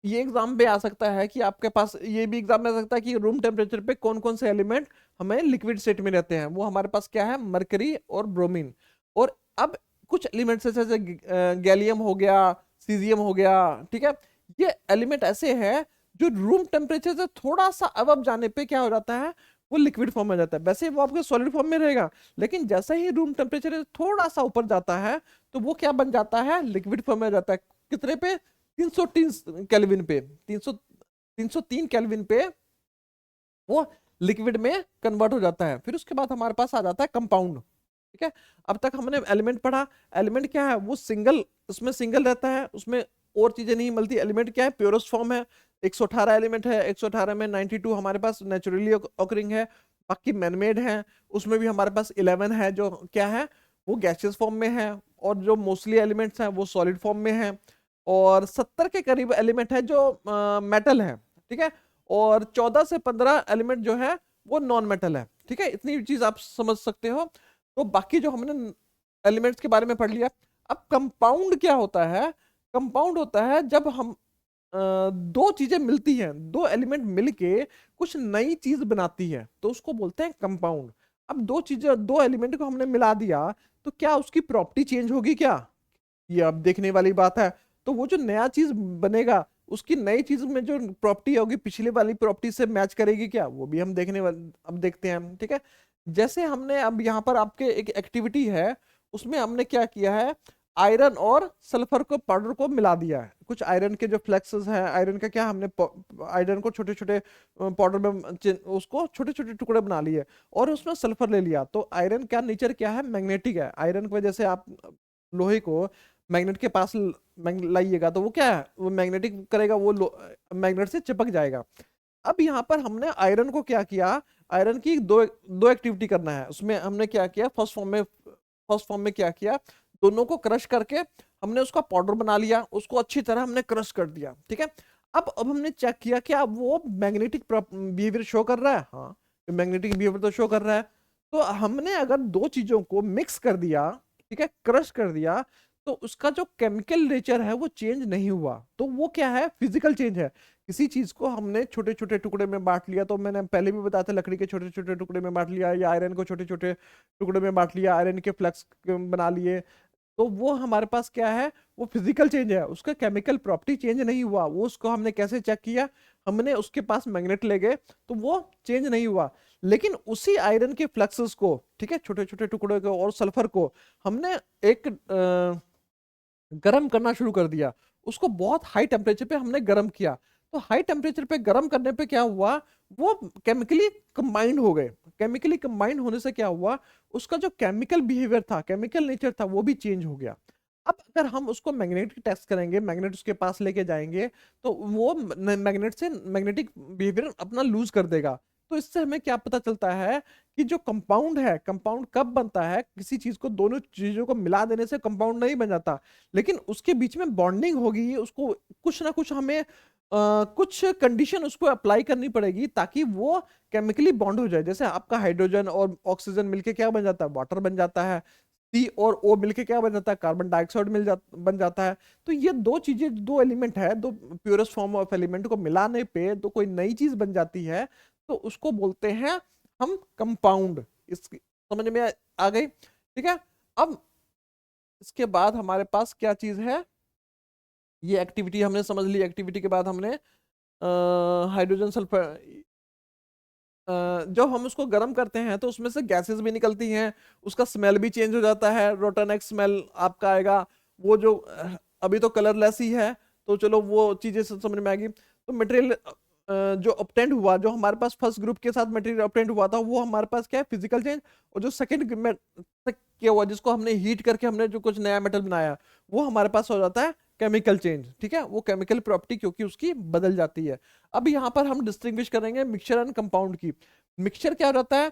Speaker 1: ये एग्जाम पे आ सकता है कि आपके पास ये भी एग्जाम में आ सकता है कि रूम टेम्परेचर पे कौन कौन से एलिमेंट हमें लिक्विड स्टेट में रहते हैं। वो हमारे पास क्या है? मरकरी और ब्रोमीन। और अब कुछ एलिमेंट्स जैसे गैलियम हो गया, सीजियम हो गया, ठीक है, ये एलिमेंट ऐसे हैं जो रूम टेम्परेचर से थोड़ा सा अबव जाने पे क्या हो जाता है? वो लिक्विड फॉर्म में जाता है। वैसे वो आपके सॉलिड फॉर्म में रहेगा, लेकिन जैसे ही रूम टेम्परेचर थोड़ा सा ऊपर जाता है तो वो क्या बन जाता है? लिक्विड फॉर्म में जाता है। कितने पे? 303 केल्विन पे, 303 केल्विन पे वो लिक्विड में कन्वर्ट हो जाता है। फिर उसके बाद हमारे पास आ जाता है कंपाउंड, ठीक है। अब तक हमने एलिमेंट पढ़ा। एलिमेंट क्या है? वो सिंगल, उसमें सिंगल रहता है, उसमें और चीजें नहीं मिलती। एलिमेंट क्या है? प्योरेस्ट फॉर्म है। 118 एलिमेंट है, 118 में 92 हमारे पास नेचुरली ऑकरिंग है, बाकी मैनमेड है। उसमें भी हमारे पास 11 है जो क्या है? वो गैसियस फॉर्म में है। और जो मोस्टली एलिमेंट्स हैं वो सॉलिड फॉर्म में है। और 70 के करीब एलिमेंट है जो मेटल है, ठीक है। और 14 से 15 एलिमेंट जो है वो नॉन मेटल है, ठीक है। इतनी चीज आप समझ सकते हो। तो बाकी जो हमने एलिमेंट्स के बारे में पढ़ लिया। अब कंपाउंड क्या होता है? कंपाउंड होता है जब हम दो चीजें मिलती हैं, दो एलिमेंट मिलके कुछ नई चीज बनाती है, तो उसको बोलते हैं कंपाउंड। अब दो चीजें, दो एलिमेंट को हमने मिला दिया, तो क्या उसकी प्रॉपर्टी चेंज होगी क्या? ये अब देखने वाली बात है। तो वो जो नया चीज बनेगा, उसकी नई चीज में जो प्रॉपर्टी होगी पिछले वाली प्रॉपर्टी से मैच करेगी क्या? वो भी हम देखने वाले, अब देखते हैं हम, ठीक है। जैसे हमने अब यहाँ पर आपके एक एक्टिविटी है, उसमें हमने क्या किया है? आयरन और सल्फर को पाउडर को मिला दिया है। कुछ आयरन के जो फ्लेक्सेस हैं, आयरन का क्या हमने आयरन को छोटे छोटे पाउडर में उसको छोटे छोटे टुकड़े बना लिए और उसमें सल्फर ले लिया। तो आयरन का नेचर क्या है, मैग्नेटिक है। आयरन की वजह से आप लोहे को मैग्नेट के पास लाइएगा तो वो क्या है, वो मैग्नेटिक करेगा, वो मैग्नेट से चिपक जाएगा। अब यहाँ पर हमने आयरन को क्या किया, आयरन की दो दो एक्टिविटी करना है। उसमें हमने क्या किया, फर्स्ट फॉर्म में क्या किया, दोनों को क्रश करके हमने उसका पाउडर बना लिया, उसको अच्छी तरह हमने क्रश कर दिया, ठीक है। अब हमने चेक किया कि अब वो मैग्नेटिक बिहेवियर शो कर रहा है, हाँ मैग्नेटिक बिहेवियर तो शो कर रहा है। तो हमने अगर दो चीजों को मिक्स कर दिया, ठीक है, क्रश कर दिया, तो उसका जो केमिकल नेचर है वो चेंज नहीं हुआ। तो वो क्या है, फिजिकल चेंज है। किसी चीज को हमने छोटे छोटे टुकड़े में बांट लिया, तो मैंने पहले भी बताया था, लकड़ी के छोटे छोटे टुकड़े में बांट लिया, या आयरन को छोटे छोटे टुकड़े में बांट लिया, आयरन के फ्लक्स बना लिए, तो वो हमारे पास क्या है, वो फिजिकल चेंज है, उसका केमिकल प्रॉपर्टी चेंज नहीं हुआ। वो उसको हमने कैसे चेक किया, हमने उसके पास मैग्नेट ले गए तो वो चेंज नहीं हुआ। लेकिन उसी आयरन के फ्लक्सेस को, ठीक है, छोटे छोटे टुकड़े को और सल्फर को हमने एक गर्म करना शुरू कर दिया। उसको बहुत हाई टेम्परेचर पे हमने गर्म किया। तो हाई टेम्परेचर पे गर्म करने पे क्या हुआ, वो केमिकली कंबाइंड हो गए। केमिकली कंबाइंड होने से क्या हुआ, उसका जो केमिकल बिहेवियर था, केमिकल नेचर था, वो भी चेंज हो गया। अब अगर हम उसको मैग्नेटिक टेस्ट करेंगे, मैग्नेट उसके पास लेके जाएंगे, तो वो मैग्नेट से मैग्नेटिक बिहेवियर अपना लूज कर देगा। तो इससे हमें क्या पता चलता है कि जो कंपाउंड है, कंपाउंड कब बनता है, किसी चीज को, दोनों चीजों को मिला देने से कंपाउंड नहीं बन जाता, लेकिन उसके बीच में बॉन्डिंग होगी। उसको कुछ ना कुछ हमें कुछ कंडीशन उसको अप्लाई करनी पड़ेगी ताकि वो केमिकली बॉन्ड हो जाए। जैसे आपका हाइड्रोजन और ऑक्सीजन मिलके क्या बन जाता है, वाटर बन जाता है। सी और ओ मिलके क्या बन जाता है, कार्बन डाइऑक्साइड बन जाता है। तो ये दो चीजें, दो एलिमेंट है, दो प्योरेस्ट फॉर्म ऑफ एलिमेंट को मिलाने पे तो कोई नई चीज बन जाती है, तो उसको बोलते हैं हम कंपाउंड। इस समझ में आ गई, ठीक है। अब इसके बाद हमारे पास क्या चीज है, ये एक्टिविटी हमने समझ ली। एक्टिविटी के बाद हमने हाइड्रोजन सल्फर, जब हम उसको गर्म करते हैं तो उसमें से गैसेस भी निकलती हैं, उसका स्मेल भी चेंज हो जाता है, रोटोनेक स्मेल आपका आएगा। वो जो अभी तो कलरलेस ही है, तो चलो वो चीजें समझ में आएगी। तो मटेरियल जो ऑब्टेंड हुआ, जो हमारे पास फर्स्ट ग्रुप के साथ मटेरियल ऑब्टेंड हुआ था, वो हमारे पास क्या है, फिजिकल चेंज। और जो सेकंड में क्या हुआ, जिसको हमने हीट करके हमने जो कुछ नया मेटल बनाया, वो हमारे पास हो जाता है केमिकल चेंज, ठीक है। वो केमिकल प्रॉपर्टी क्योंकि उसकी बदल जाती है। अब यहाँ पर हम डिस्टिंग्विश करेंगे मिक्सचर एंड कंपाउंड की। मिक्सचर क्या रहता है,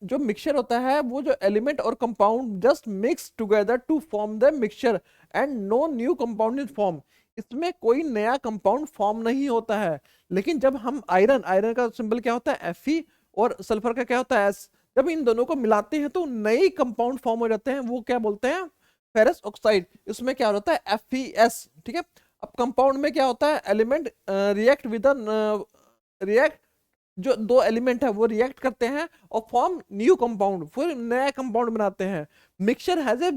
Speaker 1: जो मिक्सचर होता है वो जो एलिमेंट और compound just mix together to form the mixture and no new compound is form. इसमें कोई नया कंपाउंड फॉर्म नहीं होता है। लेकिन जब हम आयरन, आयरन का सिंबल क्या होता है, Fe, और सल्फर का क्या होता है, S, जब इन दोनों को मिलाते हैं तो नए कंपाउंड फॉर्म हो जाते हैं, वो क्या बोलते हैं, फेरस ऑक्साइड। इसमें क्या होता है, FeS, ठीक है। अब कंपाउंड में क्या होता है, एलिमेंट रिएक्ट विद रिएक्ट, जो दो एलिमेंट है वो रिएक्ट करते हैं और फॉर्म न्यू कंपाउंड, फिर नया कंपाउंड बनाते हैं। Mixture has a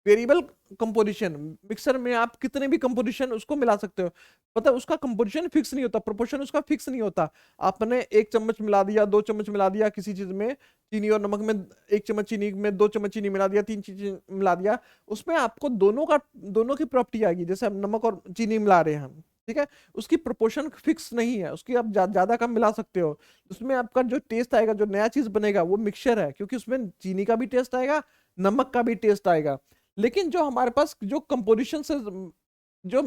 Speaker 1: variable composition. Mixer में आप कितने भी कंपोजिशन उसको मिला सकते हो, मतलब उसका कंपोजिशन फिक्स नहीं होता, प्रोपोर्शन उसका फिक्स नहीं होता। आपने एक चम्मच मिला दिया, दो चम्मच मिला दिया किसी चीज में, चीनी और नमक में, एक चम्मच चीनी में दो चम्मच चीनी मिला दिया, तीन चीज मिला दिया, उसमें आपको दोनों की प्रॉपर्टी आएगी। जैसे हम नमक और चीनी मिला रहे हैं, ठीक है, उसकी प्रोपोर्शन फिक्स नहीं है, उसकी आप ज्यादा कम मिला सकते हो। उसमें आपका जो टेस्ट आएगा, जो नया चीज बनेगा, वो मिक्सचर है, क्योंकि उसमें चीनी का भी टेस्ट आएगा, नमक का भी टेस्ट आएगा। लेकिन जो हमारे पास जो कंपोजिशन से जो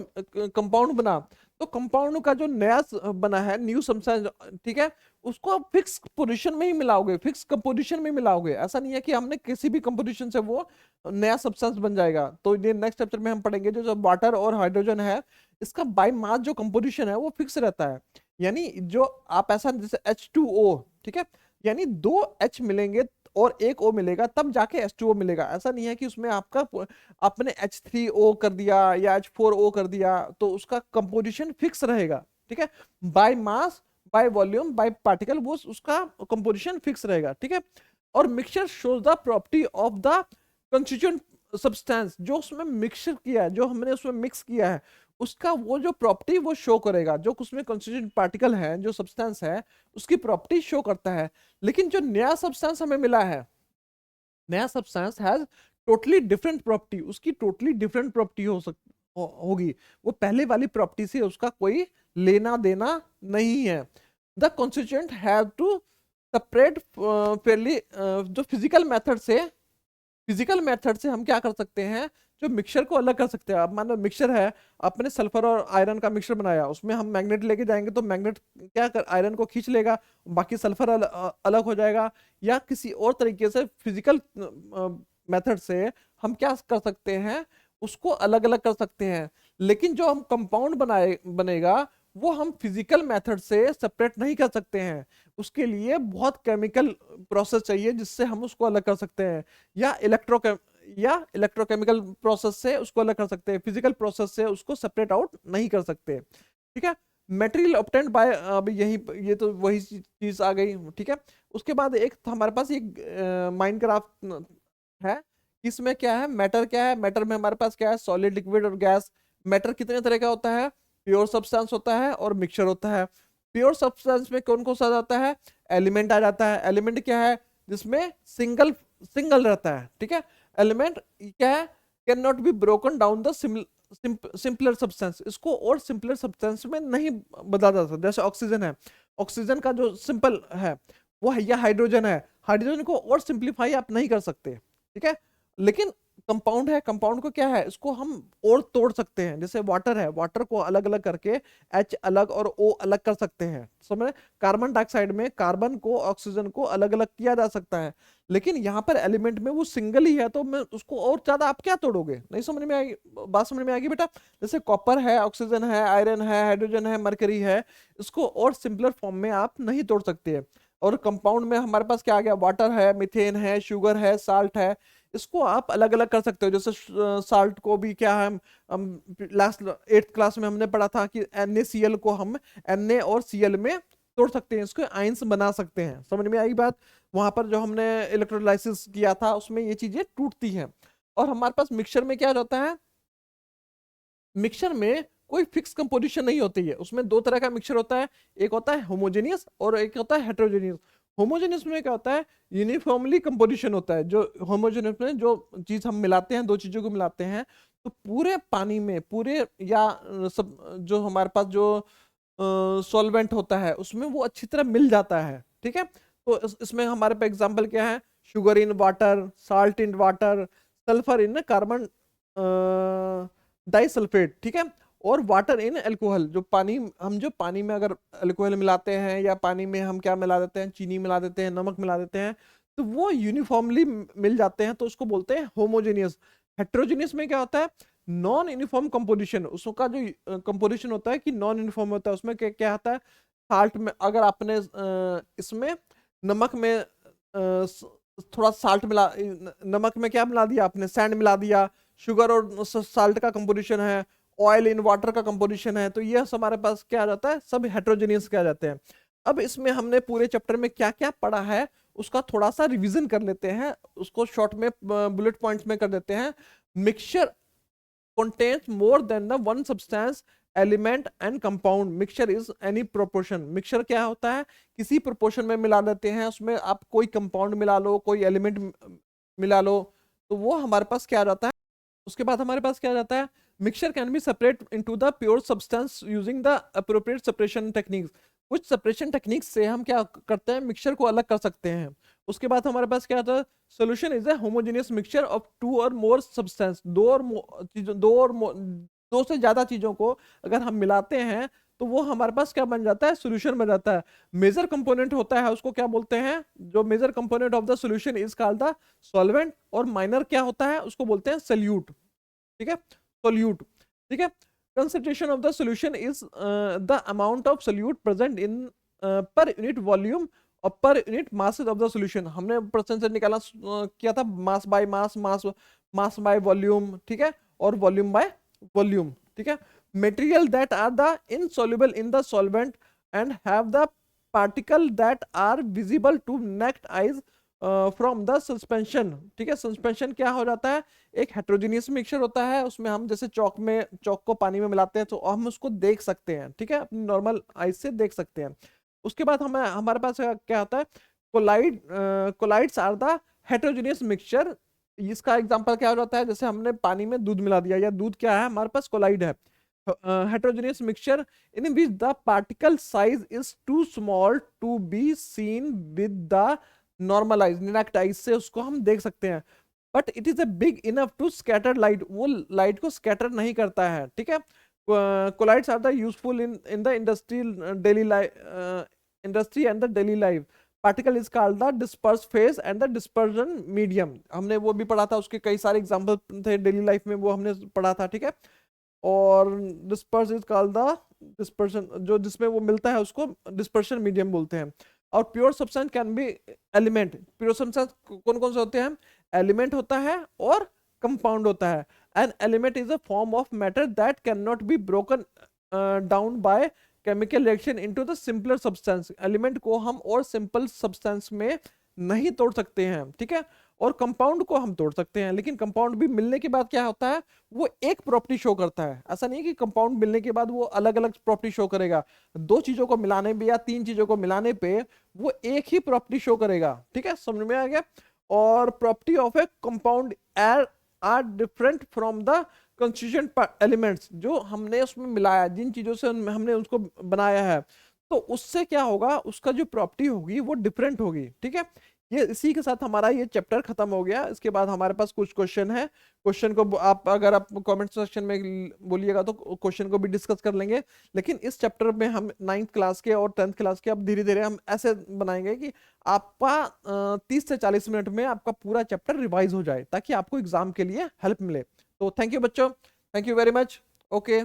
Speaker 1: कंपाउंड बना, तो कंपाउंड का जो नया बना है, न्यू सब्सटेंस, ठीक है, उसको आप फिक्स पोजीशन में ही मिलाओगे, फिक्स कंपोजिशन में मिलाओगे। ऐसा नहीं है कि हमने किसी भी कंपोजिशन से वो नया सब्सटेंस बन जाएगा। तो ये नेक्स्ट चैप्टर में हम पढ़ेंगे, जो वाटर और हाइड्रोजन है, इसका बाय मास जो कंपोजिशन है वो फिक्स रहता है। यानी जो आप ऐसा, जैसे H2O, ठीक है, यानी दो H मिलेंगे और एक O मिलेगा तब जाके H2O मिलेगा। ऐसा नहीं है कि उसमें आपने H3O कर दिया या H4O कर दिया तो उसका कंपोजिशन फिक्स रहेगा, ठीक है। By mass, by volume, by particle, वो उसका कंपोजिशन फिक्स रहेगा, ठीक है। और mixture shows the property of the constituent substance. जो उसमें मिक्सचर किया है, जो हमने उसमें मिक्स किया है, उसका वो जो प्रॉपर्टी वो शो करेगा। जो उसमें कंस्टिट्यूएंट पार्टिकल है, जो सब्सटेंस है, उसकी प्रॉपर्टी शो करता है। लेकिन जो नया सब्सटेंस हमें मिला है, नया substance has totally different property, उसकी टोटली डिफरेंट प्रॉपर्टी होगी, वो पहले वाली प्रॉपर्टी से उसका कोई लेना देना नहीं है। The constituent have to separate fairly, जो फिजिकल मेथड से हम क्या कर सकते हैं, जो मिक्सचर को अलग कर सकते हैं। अब मान लो मिक्सचर है, आपने सल्फर और आयरन का मिक्सचर बनाया, उसमें हम मैग्नेट लेके जाएंगे तो मैग्नेट क्या कर आयरन को खींच लेगा, बाकी सल्फर अलग हो जाएगा। या किसी और तरीके से फिजिकल मेथड से हम क्या कर सकते हैं, उसको अलग अलग कर सकते हैं। लेकिन जो हम कंपाउंड बनेगा वो हम फिजिकल मेथड से सेपरेट नहीं कर सकते हैं, उसके लिए बहुत केमिकल प्रोसेस चाहिए जिससे हम उसको अलग कर सकते हैं। या इलेक्ट्रोकेमिकल प्रोसेस से उसको अलग कर सकते हैं, फिजिकल प्रोसेस से उसको सेपरेट आउट नहीं कर सकते। ठीक है, मटेरियल ऑब्टेन्ड बाय, अब यही ये तो वही चीज आ गई। ठीक है, उसके बाद एक हमारे पास एक माइनक्राफ्ट है, इसमें क्या है, मैटर क्या है, मैटर में हमारे पास क्या है, सॉलिड, लिक्विड और गैस। मैटर कितने तरह का होता है, प्योर सब्सटेंस होता है और मिक्सचर होता है। प्योर सब्सटेंस में कौन कौन सा जाता है, एलिमेंट आ जाता है। एलिमेंट क्या है, जिसमें सिंगल सिंगल रहता है। ठीक है, एलिमेंट क्या है, can not be broken down the simpler substance, इसको और सिंपलर सब्सटेंस में नहीं बदला जा सकता। जैसे ऑक्सीजन है, ऑक्सीजन का जो सिंपल है वो है, या हाइड्रोजन है, हाइड्रोजन को और सिंप्लीफाई आप नहीं कर सकते। ठीक है, लेकिन कंपाउंड है, कंपाउंड को क्या है, इसको हम और तोड़ सकते हैं। जैसे वाटर है, वाटर को अलग अलग करके H अलग और O अलग कर सकते हैं। समझ, कार्बन डाइऑक्साइड में कार्बन को ऑक्सीजन को अलग अलग किया जा सकता है, लेकिन यहाँ पर एलिमेंट में वो सिंगल ही है, तो मैं उसको और ज्यादा आप क्या तोड़ोगे, नहीं समझ में आएगी, बात समझ में आएगी बेटा। जैसे कॉपर है, ऑक्सीजन है, आयरन है, हाइड्रोजन है, मरकरी है, इसको और सिंपलर फॉर्म में आप नहीं तोड़ सकते। और कंपाउंड में हमारे पास क्या आ गया, वाटर है, मिथेन है, शुगर है, साल्ट है, इसको आप अलग अलग कर सकते हो। जैसे साल्ट को भी क्या है, हम लास्ट 8th क्लास में हमने पढ़ा था कि NaCl को हम Na और Cl में तोड़ सकते हैं, इसको आयंस बना सकते हैं। समझ में आई बात, वहां पर जो हमने इलेक्ट्रोलाइसिस किया था उसमें ये चीजें टूटती हैं। और हमारे पास मिक्सचर में क्या होता है, मिक्सचर में कोई फिक्स कंपोजिशन नहीं होती है, उसमें दो तरह का मिक्सचर होता है, एक होता है होमोजेनियस और एक होता है हेट्रोजेनियस। होमोजेनियस में क्या होता है, यूनिफॉर्मली कंपोजिशन होता है। जो होमोजेनियस में जो चीज हम मिलाते हैं, दो चीजों को मिलाते हैं, तो पूरे पानी में, पूरे या सब जो हमारे पास जो सॉल्वेंट होता है उसमें वो अच्छी तरह मिल जाता है। ठीक है, तो इसमें हमारे पे एग्जांपल क्या है, sugar in water, salt in water, sulphur in carbon disulphate. ठीक है, और वाटर इन अल्कोहल, जो पानी, हम जो पानी में अगर अल्कोहल मिलाते हैं, या पानी में हम क्या मिला देते हैं, चीनी मिला देते हैं, नमक मिला देते हैं, तो वो यूनिफॉर्मली मिल जाते हैं, तो उसको बोलते हैं होमोजेनियस। हेट्रोजेनियस में क्या होता है, नॉन यूनिफॉर्म कंपोजिशन, उसका जो कंपोजिशन होता है कि नॉन यूनिफॉर्म होता है। उसमें क्या क्या आता है, साल्ट में अगर आपने इसमें नमक में थोड़ा साल्ट मिला, नमक में क्या मिला दिया आपने, सैंड मिला दिया, शुगर और साल्ट का कंपोजिशन है, ऑयल इन वाटर का कंपोजिशन है, तो ये हमारे पास क्या आ जाता है, सब हेट्रोजेनियस क्या जाते हैं। अब इसमें हमने पूरे चैप्टर में क्या क्या पढ़ा है उसका थोड़ा सा रिवीजन कर लेते हैं, उसको शॉर्ट में बुलेट पॉइंट्स में कर देते हैं। Mixture contains more than the one substance, element and compound. Mixture is any proportion. Mixture क्या होता है, किसी proportion में मिला देते हैं, उसमें आप कोई compound मिला लो, कोई element मिला लो, तो वो हमारे पास क्या आ जाता है। उसके बाद हमारे पास क्या आ जाता है, mixture can be separate into the pure substance using the appropriate separation techniques. कुछ सेपरेशन टेक्निक से हम क्या करते हैं, मिक्सचर को अलग कर सकते हैं। उसके बाद हमारे पास क्या आता है, solution is a homogeneous mixture of two और मोर सब्सटेंस, दो से ज्यादा चीजों को अगर हम मिलाते हैं तो वो हमारे पास क्या बन जाता है, सोल्यूशन बन जाता है। मेजर कंपोनेंट होता है उसको क्या बोलते हैं, जो major component of the solution is called the solvent, और माइनर क्या होता है उसको बोलते हैं सोल्यूट। ठीक है, सोल्यूट। ठीक है, concentration of the solution is the amount of solute present in per unit volume और per unit masses of the solution। हमने प्रश्न से निकाला किया था, mass by mass, mass by volume. ठीक है, और वॉल्यूम बाय वॉल्यूम। ठीक है, material that are the insoluble in the solvent and have the particle that are visible to naked eyes from the suspension. ठीक है, सस्पेंशन क्या हो जाता है, एक हेट्रोजीनियस मिक्सचर होता है, उसमें हम जैसे चौक को पानी में मिलाते हैं तो हम उसको देख सकते हैं। ठीक है, अपनी नॉर्मल आइज से देख सकते हैं। उसके बाद हमारे पास क्या होता है, colloids are the heterogeneous mixture इसका एग्जांपल क्या हो जाता है, जैसे हमने पानी में दूध मिला दिया, या दूध क्या है हमारे पास कोलाइड है, heterogeneous mixture in which the particle size is too small to be seen with the normal eyes, naked eyes से उसको हम देख सकते हैं, but it is a big enough to scatter light, वो लाइट को स्कैटर नहीं करता है, ठीक है। Colloids are the useful in the industry daily life, industry and the daily life. Particle is called the disperse phase and the dispersion medium, हमने वो भी पढ़ा था, उसके कई सारे एग्जांपल थे डेली लाइफ में, वो हमने पढ़ा था, ठीक है। और disperse is called the dispersion, जो जिसमें वो मिलता है उसको डिस्पर्शन मीडियम बोलते हैं। और pure substance can be element, pure substance कौन कौन से होते हैं, एलिमेंट होता है और कंपाउंड होता है। An element is a form of matter that can not be broken down by chemical reaction into the simpler substance, element को हम और सिंपल सब्सटेंस में नहीं तोड़ सकते हैं, ठीक है। और कंपाउंड को हम तोड़ सकते हैं, लेकिन कंपाउंड भी मिलने के बाद क्या होता है, वो एक प्रॉपर्टी शो करता है। ऐसा नहीं है कि कंपाउंड मिलने के बाद वो अलग अलग प्रॉपर्टी शो करेगा, दो चीजों को मिलाने पे या तीन चीजों को मिलाने पे वो एक ही प्रॉपर्टी शो करेगा, ठीक है, समझ में आ गया। और property of a compound are different from the constituent elements, जो हमने उसमें मिलाया, जिन चीजों से हमने उसको बनाया है, तो उससे क्या होगा, उसका जो प्रॉपर्टी होगी वो डिफरेंट होगी, ठीक है। ये इसी के साथ हमारा ये चैप्टर खत्म हो गया। इसके बाद हमारे पास कुछ क्वेश्चन है, क्वेश्चन को आप अगर आप कमेंट सेक्शन में बोलिएगा तो क्वेश्चन को भी डिस्कस कर लेंगे। लेकिन इस चैप्टर में हम 9th क्लास के और 10th क्लास के अब धीरे धीरे हम ऐसे बनाएंगे कि आपका 30 से 40 मिनट में आपका पूरा चैप्टर रिवाइज हो जाए, ताकि आपको एग्जाम के लिए हेल्प मिले। तो थैंक यू बच्चों, thank you very much, okay.